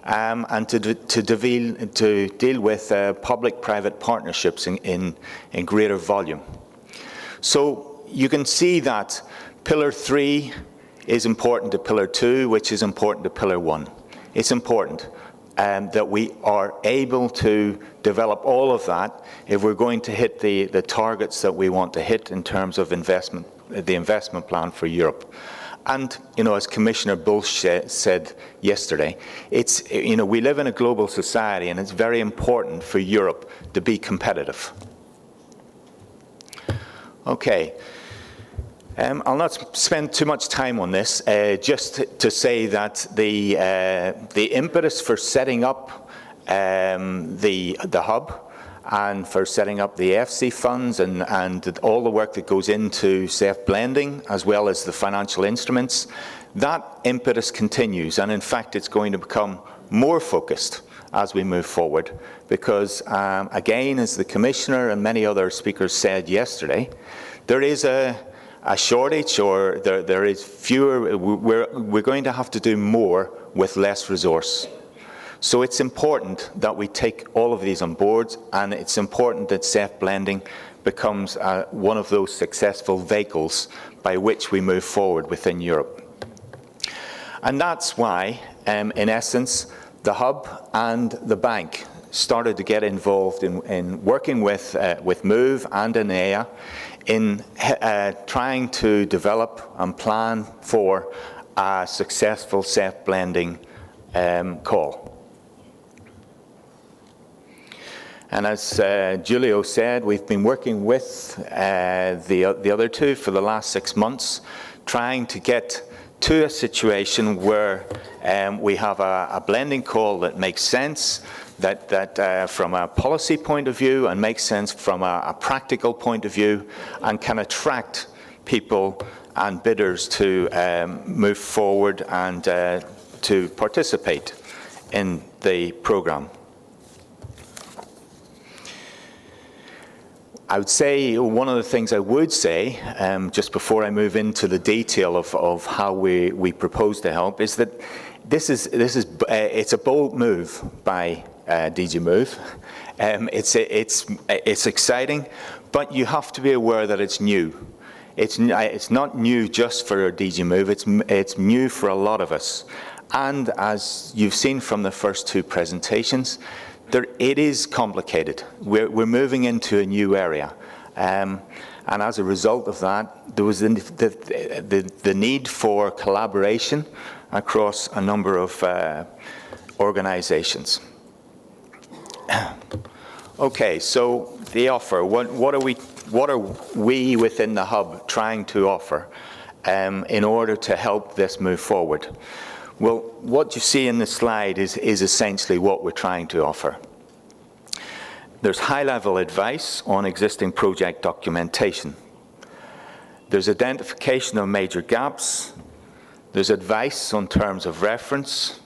and to deal with public-private partnerships in greater volume. So you can see that Pillar 3 is important to Pillar 2, which is important to Pillar 1. It's important that we are able to develop all of that if we're going to hit the targets that we want to hit in terms of investment, the investment plan for Europe. And, you know, as Commissioner Bulc said yesterday, it's, you know, we live in a global society, and it's very important for Europe to be competitive. Okay. I'll not spend too much time on this, just to say that the impetus for setting up the hub and for setting up the EFSI funds and all the work that goes into safe blending as well as the financial instruments, that impetus continues, and in fact it's going to become more focused as we move forward, because again, as the Commissioner and many other speakers said yesterday, there is a shortage, or there is fewer. We're going to have to do more with less resource. So it's important that we take all of these on board, and it's important that safe blending becomes one of those successful vehicles by which we move forward within Europe. And that's why, in essence, the hub and the bank started to get involved in working with MOVE and ENEA in trying to develop and plan for a successful safe blending call. And as Giulio said, we've been working with the other two for the last 6 months, trying to get to a situation where we have a blending call that makes sense, that from a policy point of view and makes sense from a practical point of view, and can attract people and bidders to move forward and to participate in the programme. I would say one of the things I would say, just before I move into the detail of how we propose to help, is that it's a bold move by DG MOVE. It's exciting, but you have to be aware that it's new. It's not new just for DG MOVE. It's new for a lot of us. And as you've seen from the first two presentations, it is complicated. We're moving into a new area, and as a result of that, there was the need for collaboration across a number of organisations. Okay, so the offer. What are we within the hub trying to offer in order to help this move forward? Well, what you see in the slide is essentially what we're trying to offer. There's high-level advice on existing project documentation. There's identification of major gaps. There's advice on terms of reference.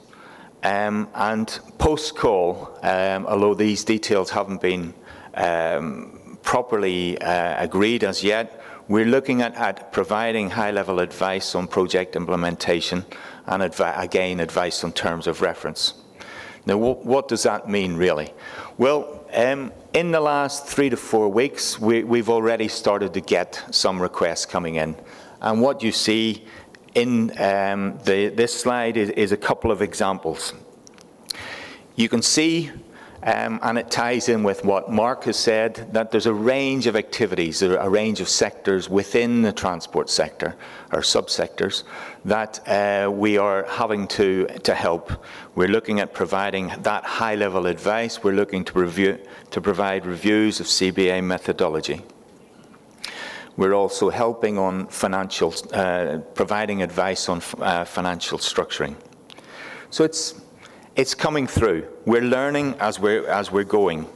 And post-call, although these details haven't been properly agreed as yet, we're looking at providing high-level advice on project implementation and, again, advice on terms of reference. Now, what does that mean, really? Well, in the last 3 to 4 weeks, we've already started to get some requests coming in. And what you see in this slide is a couple of examples. You can see, and it ties in with what Mark has said, that there's a range of activities, a range of sectors within the transport sector, or subsectors, that we are having to help. We're looking at providing that high-level advice. We're looking to provide reviews of CBA methodology. We're also helping on financial, providing advice on financial structuring. So it's coming through. We're learning as we're going.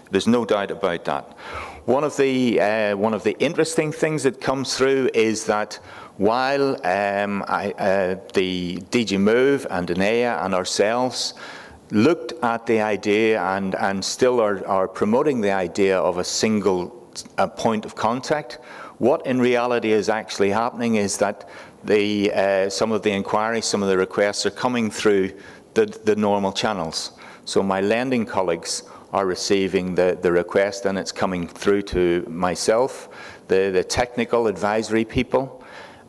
There's no doubt about that. One of the interesting things that comes through is that while the DG Move and INEA and ourselves looked at the idea and still are promoting the idea of a single point of contact, what in reality is actually happening is that some of the inquiries, some of the requests are coming through the normal channels. So my lending colleagues are receiving the request, and it's coming through to myself, the technical advisory people,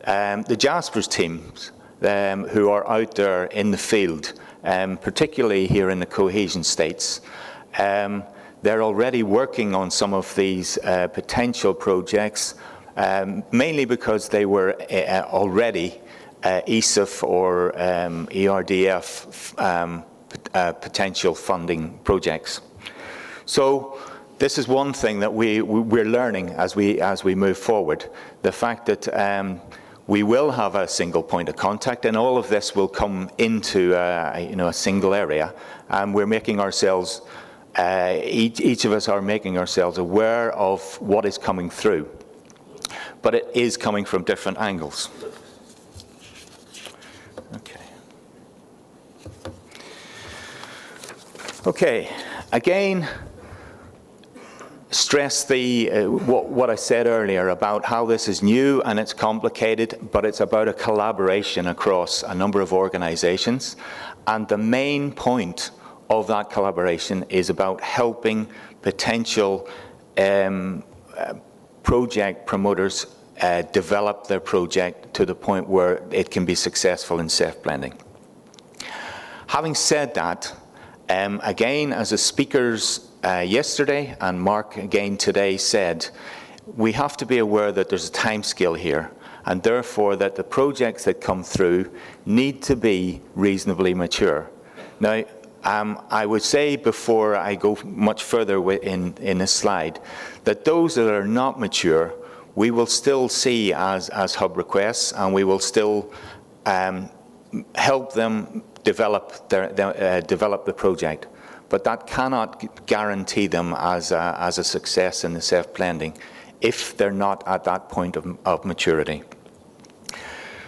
the Jaspers teams who are out there in the field, particularly here in the cohesion states. They're already working on some of these potential projects, mainly because they were already ESIF or ERDF potential funding projects. So this is one thing that we're learning as we move forward. The fact that we will have a single point of contact, and all of this will come into a single area, and we're making ourselves, each of us are making ourselves aware of what is coming through, but it is coming from different angles. Okay, again, stress what I said earlier about how this is new and it's complicated, but it's about a collaboration across a number of organizations. And the main point of that collaboration is about helping potential project promoters develop their project to the point where it can be successful in safe blending. Having said that, again, as the speakers yesterday and Mark again today said, we have to be aware that there's a time scale here, and therefore that the projects that come through need to be reasonably mature. Now, I would say before I go much further in this slide, that those that are not mature, we will still see as hub requests, and we will still help them develop the project, but that cannot guarantee them as a success in the safe blending if they're not at that point of maturity.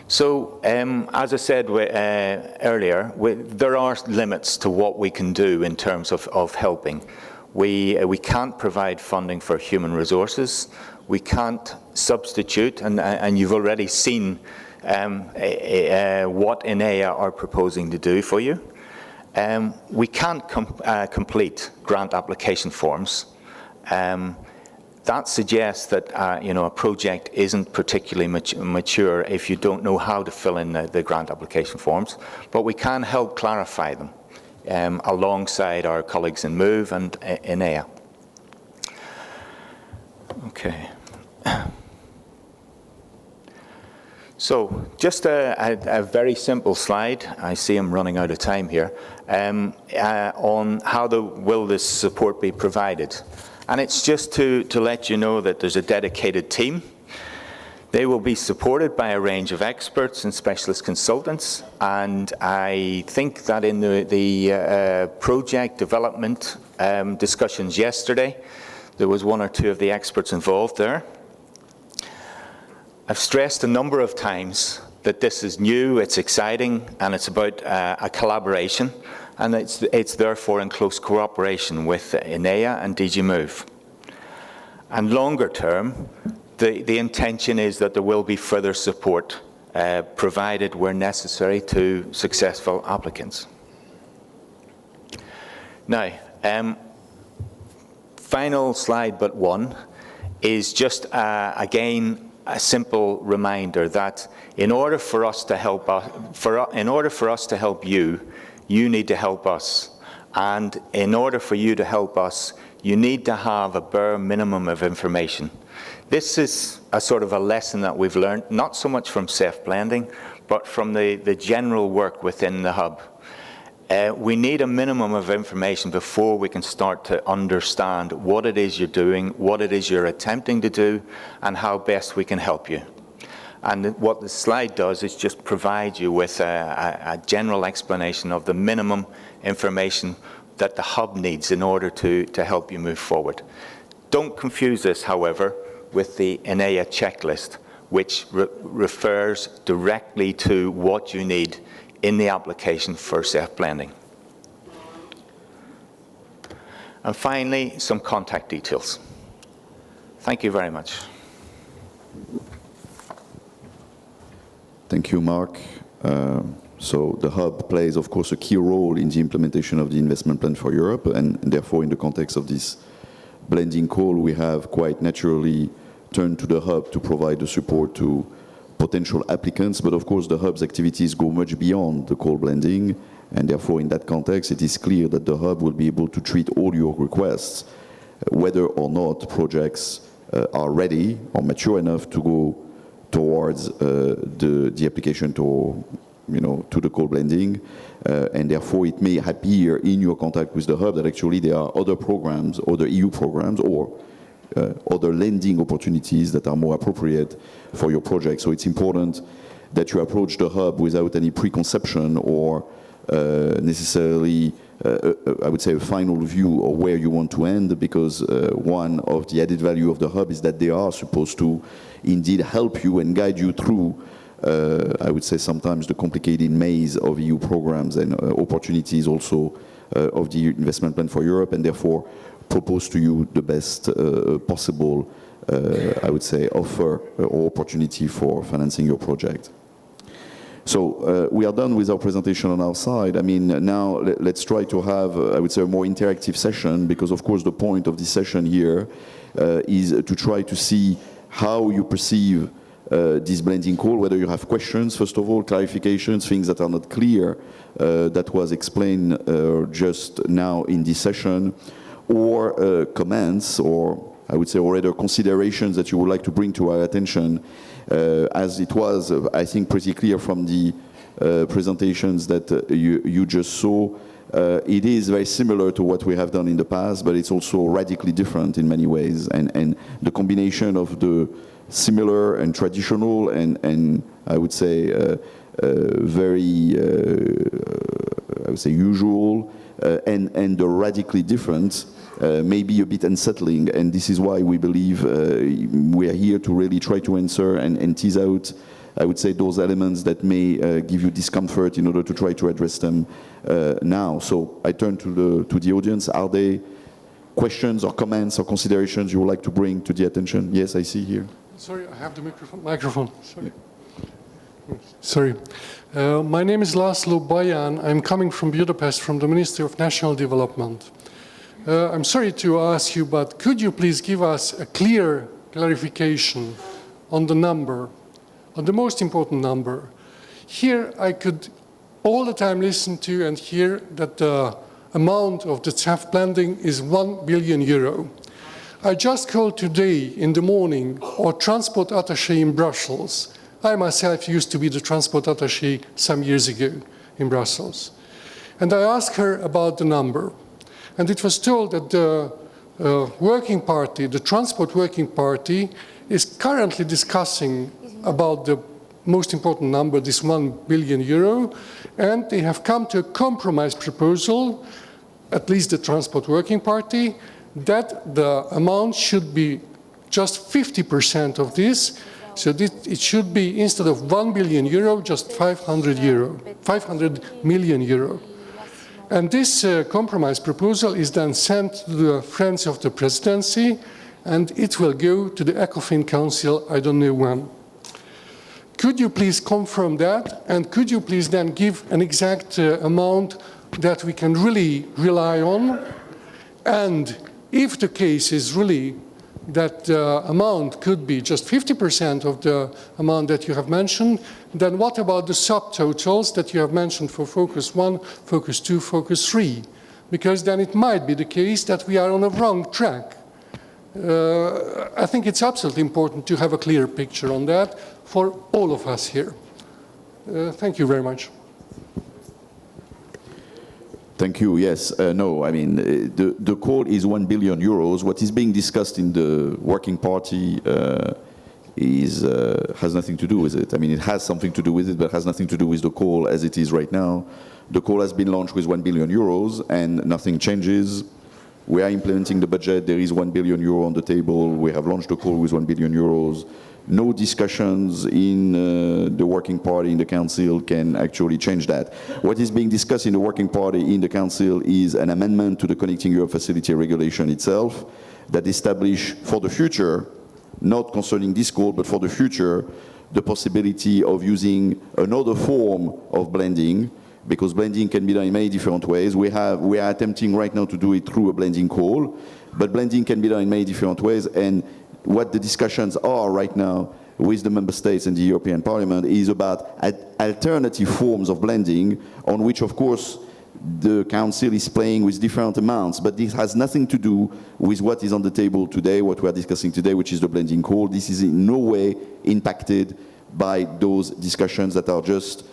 So, as I said earlier, there are limits to what we can do in terms of helping. We can't provide funding for human resources. We can't substitute, and you've already seen what INEA are proposing to do for you. We can't complete grant application forms. That suggests that a project isn't particularly mature if you don't know how to fill in the grant application forms, but we can help clarify them alongside our colleagues in MOVE and INEA. Okay. So just a very simple slide. I see I'm running out of time here, on how will this support be provided. And it's just to let you know that there's a dedicated team. They will be supported by a range of experts and specialist consultants. And I think that in the project development discussions yesterday, there was one or two of the experts involved there. I've stressed a number of times that this is new, it's exciting, and it's about a collaboration, and it's therefore in close cooperation with INEA and DG Move. And longer term, the intention is that there will be further support provided where necessary to successful applicants. Now, final slide but one is just again a simple reminder that in order for us to help you, you need to help us. And in order for you to help us, you need to have a bare minimum of information. This is a sort of a lesson that we've learned, not so much from CEF Blending, but from the general work within the hub. We need a minimum of information before we can start to understand what it is you're doing, what it is you're attempting to do, and how best we can help you. And what the slide does is just provide you with a general explanation of the minimum information that the hub needs in order to help you move forward. Don't confuse this, however, with the INEA checklist, which refers directly to what you need in the application for CEF Blending. And finally, some contact details. Thank you very much. Thank you, Mark. So the hub plays, of course, a key role in the implementation of the investment plan for Europe, and therefore, in the context of this blending call, we have quite naturally turned to the hub to provide the support to potential applicants, but of course the hub's activities go much beyond the call blending, and therefore in that context it is clear that the hub will be able to treat all your requests, whether or not projects are ready or mature enough to go towards the application to the call blending, and therefore it may appear in your contact with the hub that actually there are other programs, other EU programs, or other lending opportunities that are more appropriate for your project. So it's important that you approach the hub without any preconception or necessarily, I would say, a final view of where you want to end, because one of the added value of the hub is that they are supposed to indeed help you and guide you through, I would say, sometimes the complicated maze of EU programs and opportunities also of the investment plan for Europe, and therefore propose to you the best possible, I would say, offer or opportunity for financing your project. So we are done with our presentation on our side. I mean, now let's try to have, I would say, a more interactive session, because of course the point of this session here is to try to see how you perceive this blending call, whether you have questions, first of all, clarifications, things that are not clear, that was explained just now in this session, or comments, or I would say already considerations that you would like to bring to our attention, as it was, I think, pretty clear from the presentations that you just saw. It is very similar to what we have done in the past, but it's also radically different in many ways, and the combination of the similar and traditional and I would say very I would say usual and the radically different may be a bit unsettling, and this is why we believe we are here to really try to answer and tease out, I would say, those elements that may give you discomfort in order to try to address them now. So I turn to the audience. Are there questions or comments or considerations you would like to bring to the attention? Yes, I see here. Sorry, I have the microphone. Sorry. My name is Laszlo Bajan. I'm coming from Budapest, from the Ministry of National Development. I'm sorry to ask you, but could you please give us a clear clarification on the number, on the most important number? Here I could all the time listen to and hear that the amount of the CEF blending is €1 billion. I just called today in the morning our transport attaché in Brussels, I myself used to be the transport attaché some years ago in Brussels. And I asked her about the number. And it was told that the working party, the transport working party, is currently discussing about the most important number, this 1 billion euro, and they have come to a compromise proposal, at least the transport working party, that the amount should be just 50% of this. So it should be, instead of 1 billion euro, just 500 million euro. And this compromise proposal is then sent to the friends of the presidency, and it will go to the ECOFIN Council, I don't know when. Could you please confirm that, and could you please then give an exact amount that we can really rely on? And if the case is really that the amount could be just 50% of the amount that you have mentioned, then what about the subtotals that you have mentioned for Focus 1, Focus 2, Focus 3? Because then it might be the case that we are on a wrong track. I think it's absolutely important to have a clear picture on that for all of us here. Thank you very much. Thank you. Yes. No, I mean, the call is 1 billion euros. What is being discussed in the working party has nothing to do with it. I mean, it has something to do with it, but has nothing to do with the call as it is right now. The call has been launched with 1 billion euros and nothing changes. We are implementing the budget. There is 1 billion euro on the table. We have launched the call with 1 billion euros. No discussions in the working party in the council can actually change that. What is being discussed in the working party in the council is an amendment to the Connecting Europe Facility regulation itself that establish for the future, not concerning this call, but for the future, the possibility of using another form of blending, because blending can be done in many different ways. We are attempting right now to do it through a blending call, but blending can be done in many different ways. And what the discussions are right now with the member states and the European Parliament is about alternative forms of blending, on which, of course, the Council is playing with different amounts. But this has nothing to do with what is on the table today, what we are discussing today, which is the blending call. This is in no way impacted by those discussions that are just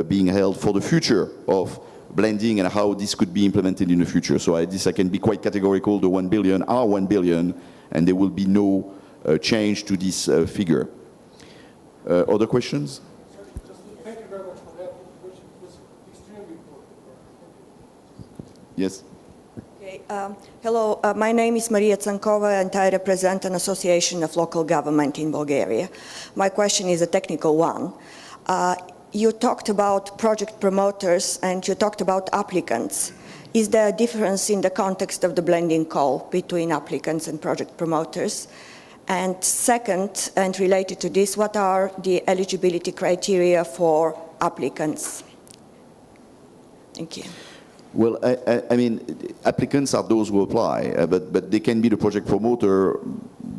being held for the future of blending and how this could be implemented in the future. So I can be quite categorical. The 1 billion are 1 billion, and there will be no change to this figure. Other questions? Thank you very much for that. It was extremely important. Yes. Okay, hello, my name is Maria Tsankova and I represent an association of local government in Bulgaria. My question is a technical one. You talked about project promoters and you talked about applicants. Is there a difference in the context of the blending call between applicants and project promoters? And second, and related to this, what are the eligibility criteria for applicants? Thank you. Well, I mean, applicants are those who apply, but they can be the project promoter,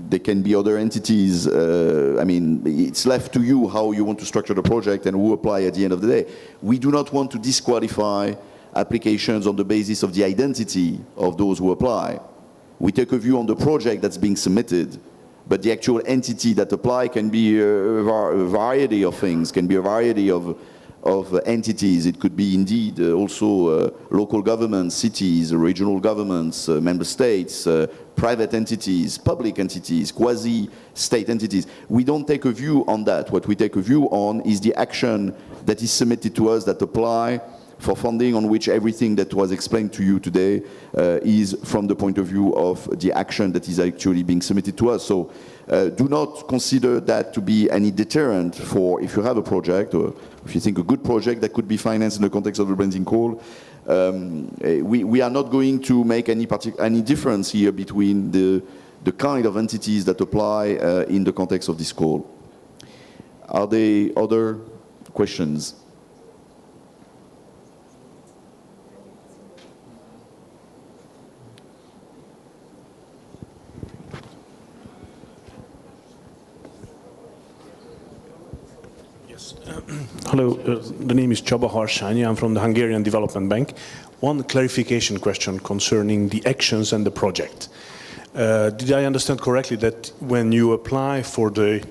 they can be other entities. I mean, it's left to you how you want to structure the project and who apply at the end of the day. We do not want to disqualify applications on the basis of the identity of those who apply. We take a view on the project that's being submitted, but the actual entity that apply can be a variety of things, can be a variety of entities. It could be indeed also local governments, cities, regional governments, member states, private entities, public entities, quasi-state entities. We don't take a view on that. What we take a view on is the action that is submitted to us that apply for funding, on which everything that was explained to you today is from the point of view of the action that is actually being submitted to us. So do not consider that to be any deterrent for if you have a project, or if you think a good project that could be financed in the context of the blending call. We are not going to make any difference here between the kind of entities that apply in the context of this call. Are there other questions? Hello, the name is Csaba Harsányi. I'm from the Hungarian Development Bank. One clarification question concerning the actions and the project. Did I understand correctly that when you apply for the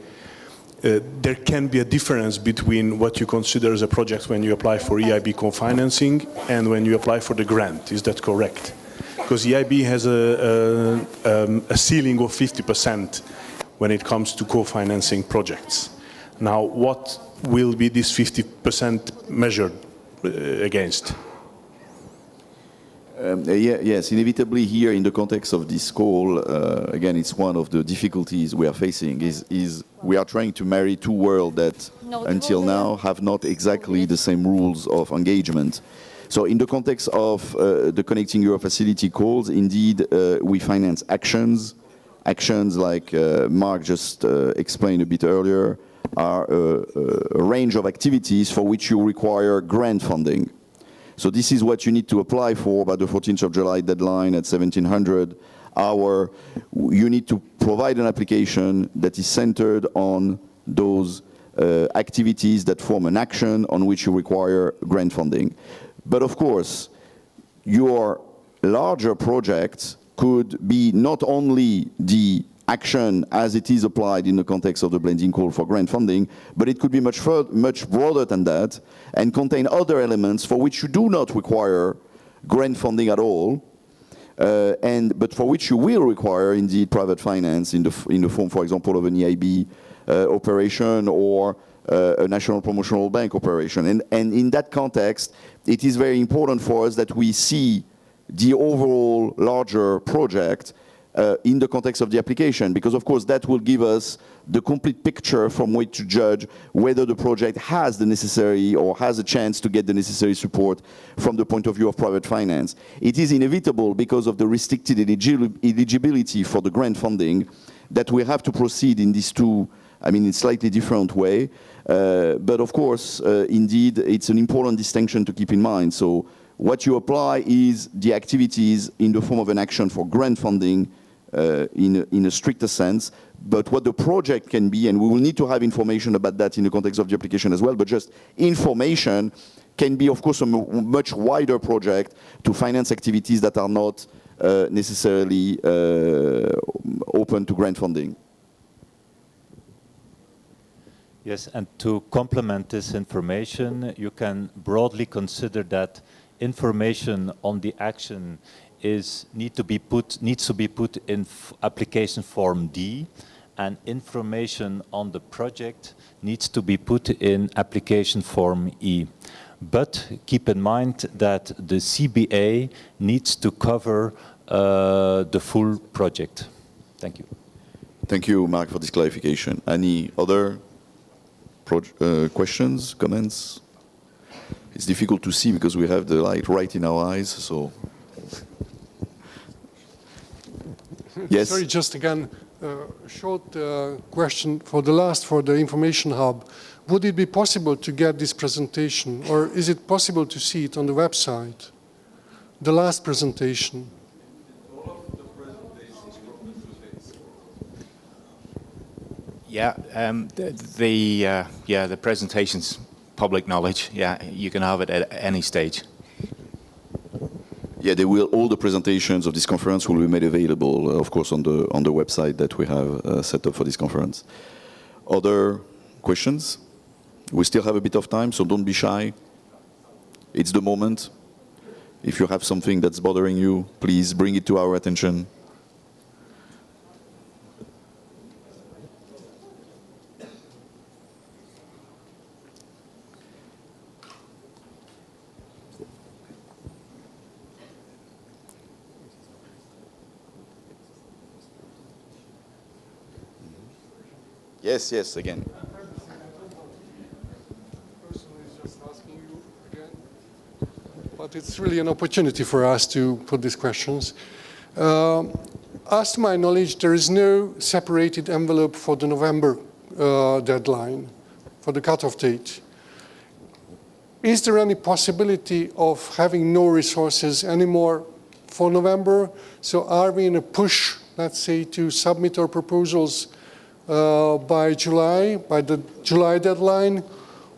there can be a difference between what you consider as a project when you apply for EIB co-financing and when you apply for the grant. Is that correct? Because EIB has a ceiling of 50% when it comes to co-financing projects. Now, what will be this 50% measured against? Yes, inevitably here in the context of this call, again, it's one of the difficulties we are facing is we are trying to marry two worlds that until now have not exactly the same rules of engagement. So in the context of the Connecting Europe Facility calls, indeed, we finance actions. Actions like Mark just explained a bit earlier are a range of activities for which you require grant funding. So this is what you need to apply for by the 14th of July deadline at 1700 hour. You need to provide an application that is centered on those activities that form an action on which you require grant funding. But of course, your larger projects could be not only the action as it is applied in the context of the blending call for grant funding, but it could be much broader than that and contain other elements for which you do not require grant funding at all, but for which you will require indeed private finance in the form, for example, of an EIB operation or a national promotional bank operation. And in that context, it is very important for us that we see the overall larger project in the context of the application, because of course that will give us the complete picture from which to judge whether the project has the necessary or has a chance to get the necessary support from the point of view of private finance. It is inevitable because of the restricted eligibility for the grant funding that we have to proceed in these two, I mean, in slightly different way. But of course, indeed, it's an important distinction to keep in mind. So what you apply is the activities in the form of an action for grant funding in a stricter sense, but what the project can be, and we will need to have information about that in the context of the application as well, but just information can be, of course, a much wider project to finance activities that are not necessarily open to grant funding. Yes, and to complement this information, you can broadly consider that information on the action needs to be put in application form D, and information on the project needs to be put in application form E. But keep in mind that the CBA needs to cover the full project. Thank you. Thank you, Mark, for this clarification. Any other questions, comments? It's difficult to see because we have the light right in our eyes, so. Yes? Sorry, just again, a short question for the information hub. Would it be possible to get this presentation, or is it possible to see it on the website? The last presentation. Yeah, the presentation's public knowledge. Yeah, you can have it at any stage. Yeah, all the presentations of this conference will be made available, of course, on the website that we have set up for this conference. Other questions? We still have a bit of time, so don't be shy. It's the moment. If you have something that's bothering you, please bring it to our attention. Yes, yes, again. But it's really an opportunity for us to put these questions. As to my knowledge, there is no separated envelope for the November deadline, for the cutoff date. Is there any possibility of having no resources anymore for November? So are we in a push, let's say, to submit our proposals by the July deadline?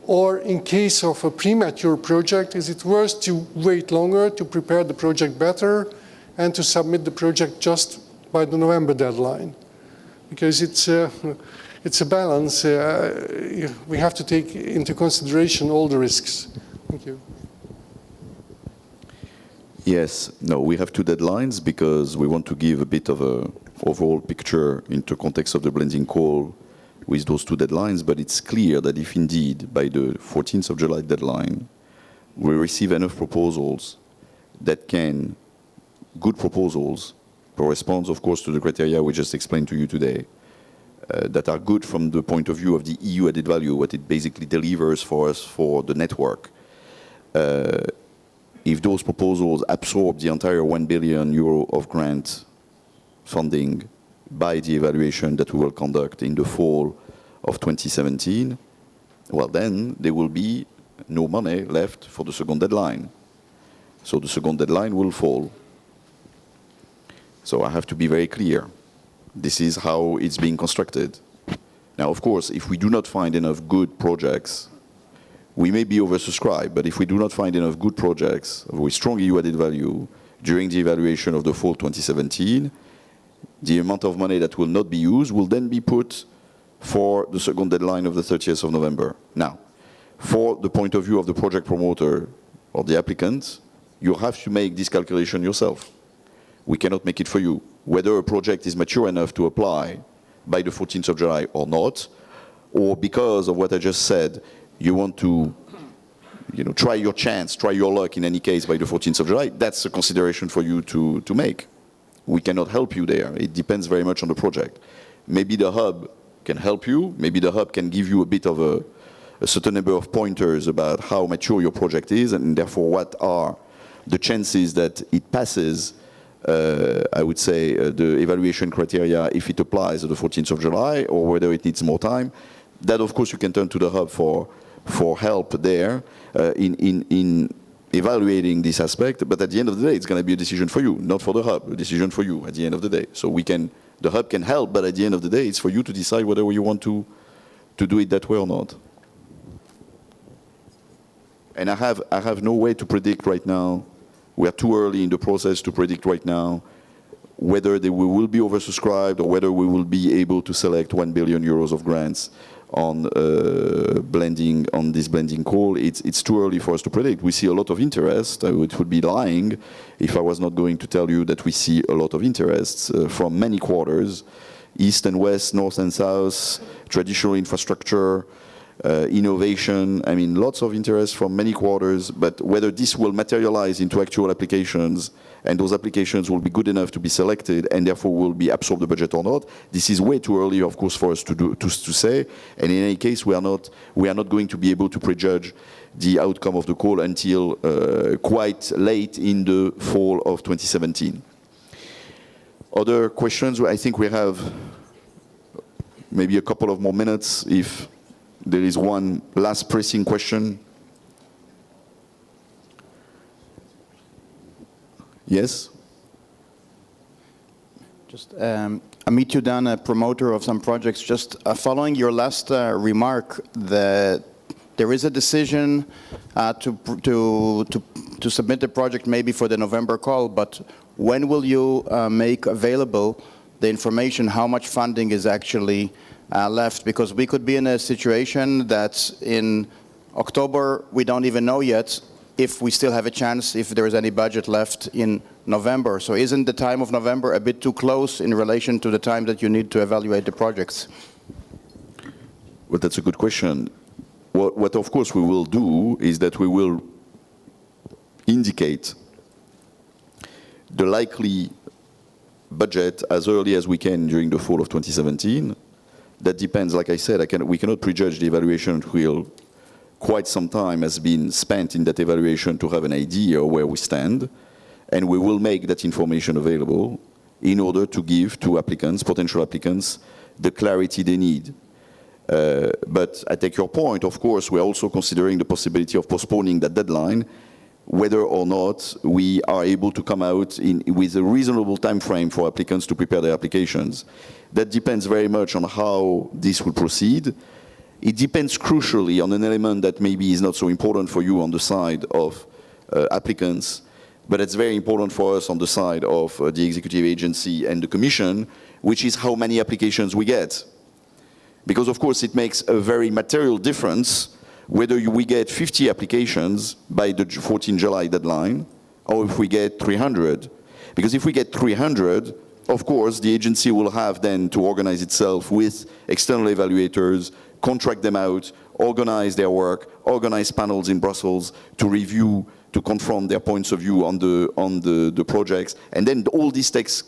Or in case of a premature project, is it worth to wait longer to prepare the project better and to submit the project just by the November deadline? Because it's it's a balance. We have to take into consideration all the risks. Thank you. Yes, no, we have two deadlines because we want to give a bit of a overall picture into context of the blending call with those two deadlines, but it's clear that if indeed by the 14th of July deadline we receive enough proposals that can, good proposals, corresponds of course to the criteria we just explained to you today, that are good from the point of view of the EU added value, what it basically delivers for us for the network. If those proposals absorb the entire 1 billion euro of grant funding by the evaluation that we will conduct in the fall of 2017, well then there will be no money left for the second deadline. So the second deadline will fall. So I have to be very clear. This is how it's being constructed. Now, of course, if we do not find enough good projects, we may be oversubscribed, but if we do not find enough good projects with strong EU added value during the evaluation of the fall 2017, the amount of money that will not be used will then be put for the second deadline of the 30th of November. Now, for the point of view of the project promoter or the applicant, you have to make this calculation yourself. We cannot make it for you. Whether a project is mature enough to apply by the 14th of July or not, or because of what I just said, you want to try your chance, try your luck in any case by the 14th of July, that's a consideration for you to make. We cannot help you there. It depends very much on the project. Maybe the hub can help you. Maybe the hub can give you a bit of a certain number of pointers about how mature your project is and therefore what are the chances that it passes, I would say, the evaluation criteria if it applies on the 14th of July or whether it needs more time. That, of course, you can turn to the hub for help there in evaluating this aspect, but at the end of the day, it's going to be a decision for you, not for the hub, a decision for you at the end of the day. So the hub can help, but at the end of the day, it's for you to decide whether you want to do it that way or not. And I have no way to predict right now. We are too early in the process to predict right now whether we will be oversubscribed or whether we will be able to select 1 billion euros of grants on this blending call. It's too early for us to predict. We see a lot of interest. It would be lying if I was not going to tell you that we see a lot of interest from many quarters, east and west, north and south, traditional infrastructure, innovation. I mean, lots of interest from many quarters, but whether this will materialize into actual applications and those applications will be good enough to be selected and therefore will be absorb the budget or not, this is way too early, of course, for us to say. And in any case, we are not going to be able to prejudge the outcome of the call until quite late in the fall of 2017. Other questions? I think we have maybe a couple of more minutes if there is one last pressing question. Yes? Just Amit Yudan, a promoter of some projects. Just following your last remark, that there is a decision to submit the project maybe for the November call, but when will you make available the information how much funding is actually left? Because we could be in a situation that in October we don't even know yet if we still have a chance, if there is any budget left in November. So isn't the time of November a bit too close in relation to the time that you need to evaluate the projects? Well, that's a good question. What of course we will do is that we will indicate the likely budget as early as we can during the fall of 2017. That depends, like I said, we cannot prejudge the evaluation until quite some time has been spent in that evaluation to have an idea where we stand, and we will make that information available in order to give to applicants, potential applicants, the clarity they need. But I take your point, of course, we're also considering the possibility of postponing that deadline, whether or not we are able to come out with a reasonable time frame for applicants to prepare their applications. That depends very much on how this will proceed. It depends crucially on an element that maybe is not so important for you on the side of applicants, but it's very important for us on the side of the executive agency and the Commission, which is how many applications we get. Because of course it makes a very material difference whether we get 50 applications by the 14 July deadline or if we get 300. Because if we get 300, of course, the agency will have then to organize itself with external evaluators, contract them out, organize their work, organize panels in Brussels to review, to confront their points of view on the projects. And then all this takes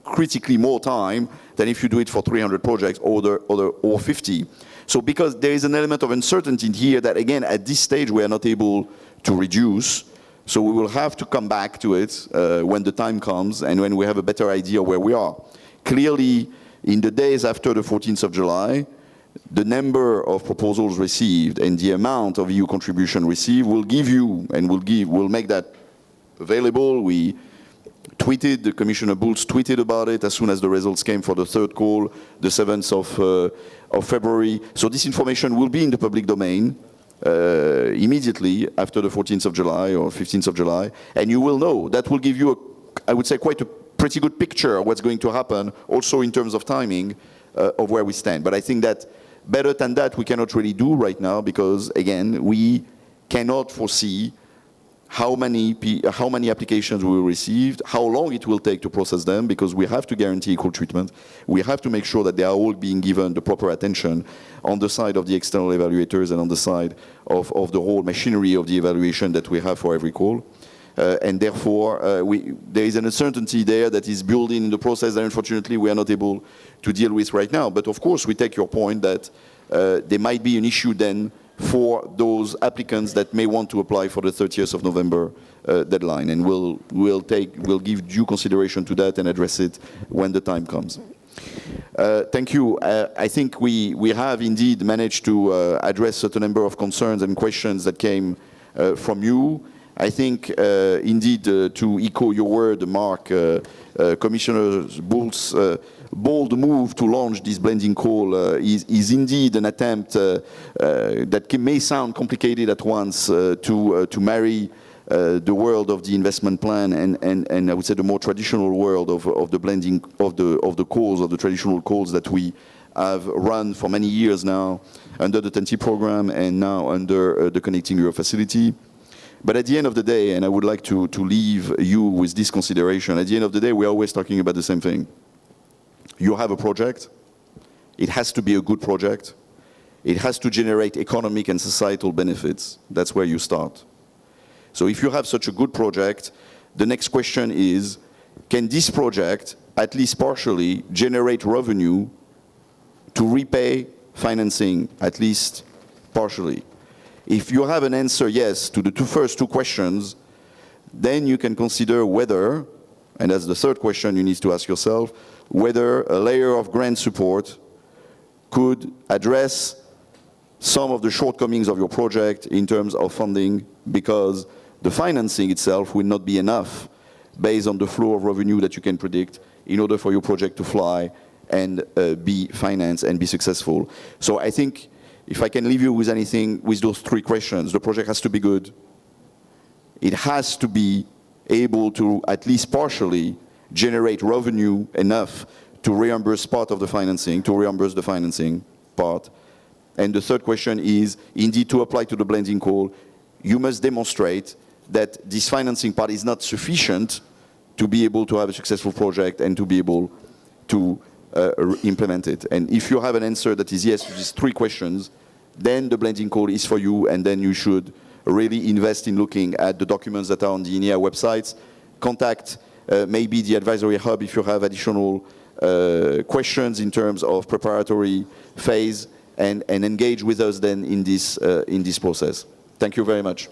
critically more time than if you do it for 300 projects or 50. So because there is an element of uncertainty here that, again, at this stage we are not able to reduce. So we will have to come back to it when the time comes and when we have a better idea where we are. Clearly, in the days after the 14th of July, the number of proposals received and the amount of EU contribution received will give you, and will make that available. We tweeted, Commissioner Bulc tweeted about it as soon as the results came for the third call, the 7th of February. So this information will be in the public domain immediately after the 14th of July or 15th of July, and you will know. That will give you, I would say, quite a pretty good picture of what's going to happen, also in terms of timing of where we stand. But I think that better than that we cannot really do right now because, again, we cannot foresee how many applications we will receive, how long it will take to process them, because we have to guarantee equal treatment. We have to make sure that they are all being given the proper attention on the side of the external evaluators and on the side of the whole machinery of the evaluation that we have for every call. And therefore, there is an uncertainty there that is building in the process that unfortunately we are not able to deal with right now. But of course, we take your point that there might be an issue then for those applicants that may want to apply for the 30th of November deadline, and we'll give due consideration to that and address it when the time comes. Thank you. I think we have indeed managed to address a certain number of concerns and questions that came from you. I think indeed to echo your word, Mark, Commissioner Bulc's bold move to launch this blending call is indeed an attempt that may sound complicated at once to marry the world of the investment plan and I would say the more traditional world of the blending of the calls, of the traditional calls that we have run for many years now under the TEN-T program and now under the Connecting Europe facility. But at the end of the day, and I would like to leave you with this consideration, at the end of the day we're always talking about the same thing. You have a project, it has to be a good project, it has to generate economic and societal benefits. That's where you start. So if you have such a good project, the next question is, can this project, at least partially, generate revenue to repay financing, at least partially? If you have an answer yes to the first two questions, then you can consider whether, and that's the third question you need to ask yourself, whether a layer of grant support could address some of the shortcomings of your project in terms of funding, because the financing itself will not be enough based on the flow of revenue that you can predict in order for your project to fly and be financed and be successful. So I think if I can leave you with anything with those three questions, the project has to be good. It has to be able to at least partially generate revenue enough to reimburse part of the financing, to reimburse the financing part. And the third question is, indeed, to apply to the blending call, you must demonstrate that this financing part is not sufficient to be able to have a successful project and to be able to implement it. And if you have an answer that is yes to these three questions, then the blending call is for you, and then you should really invest in looking at the documents that are on the INEA websites. Contact maybe the advisory hub if you have additional questions in terms of preparatory phase, and engage with us then in this process. Thank you very much.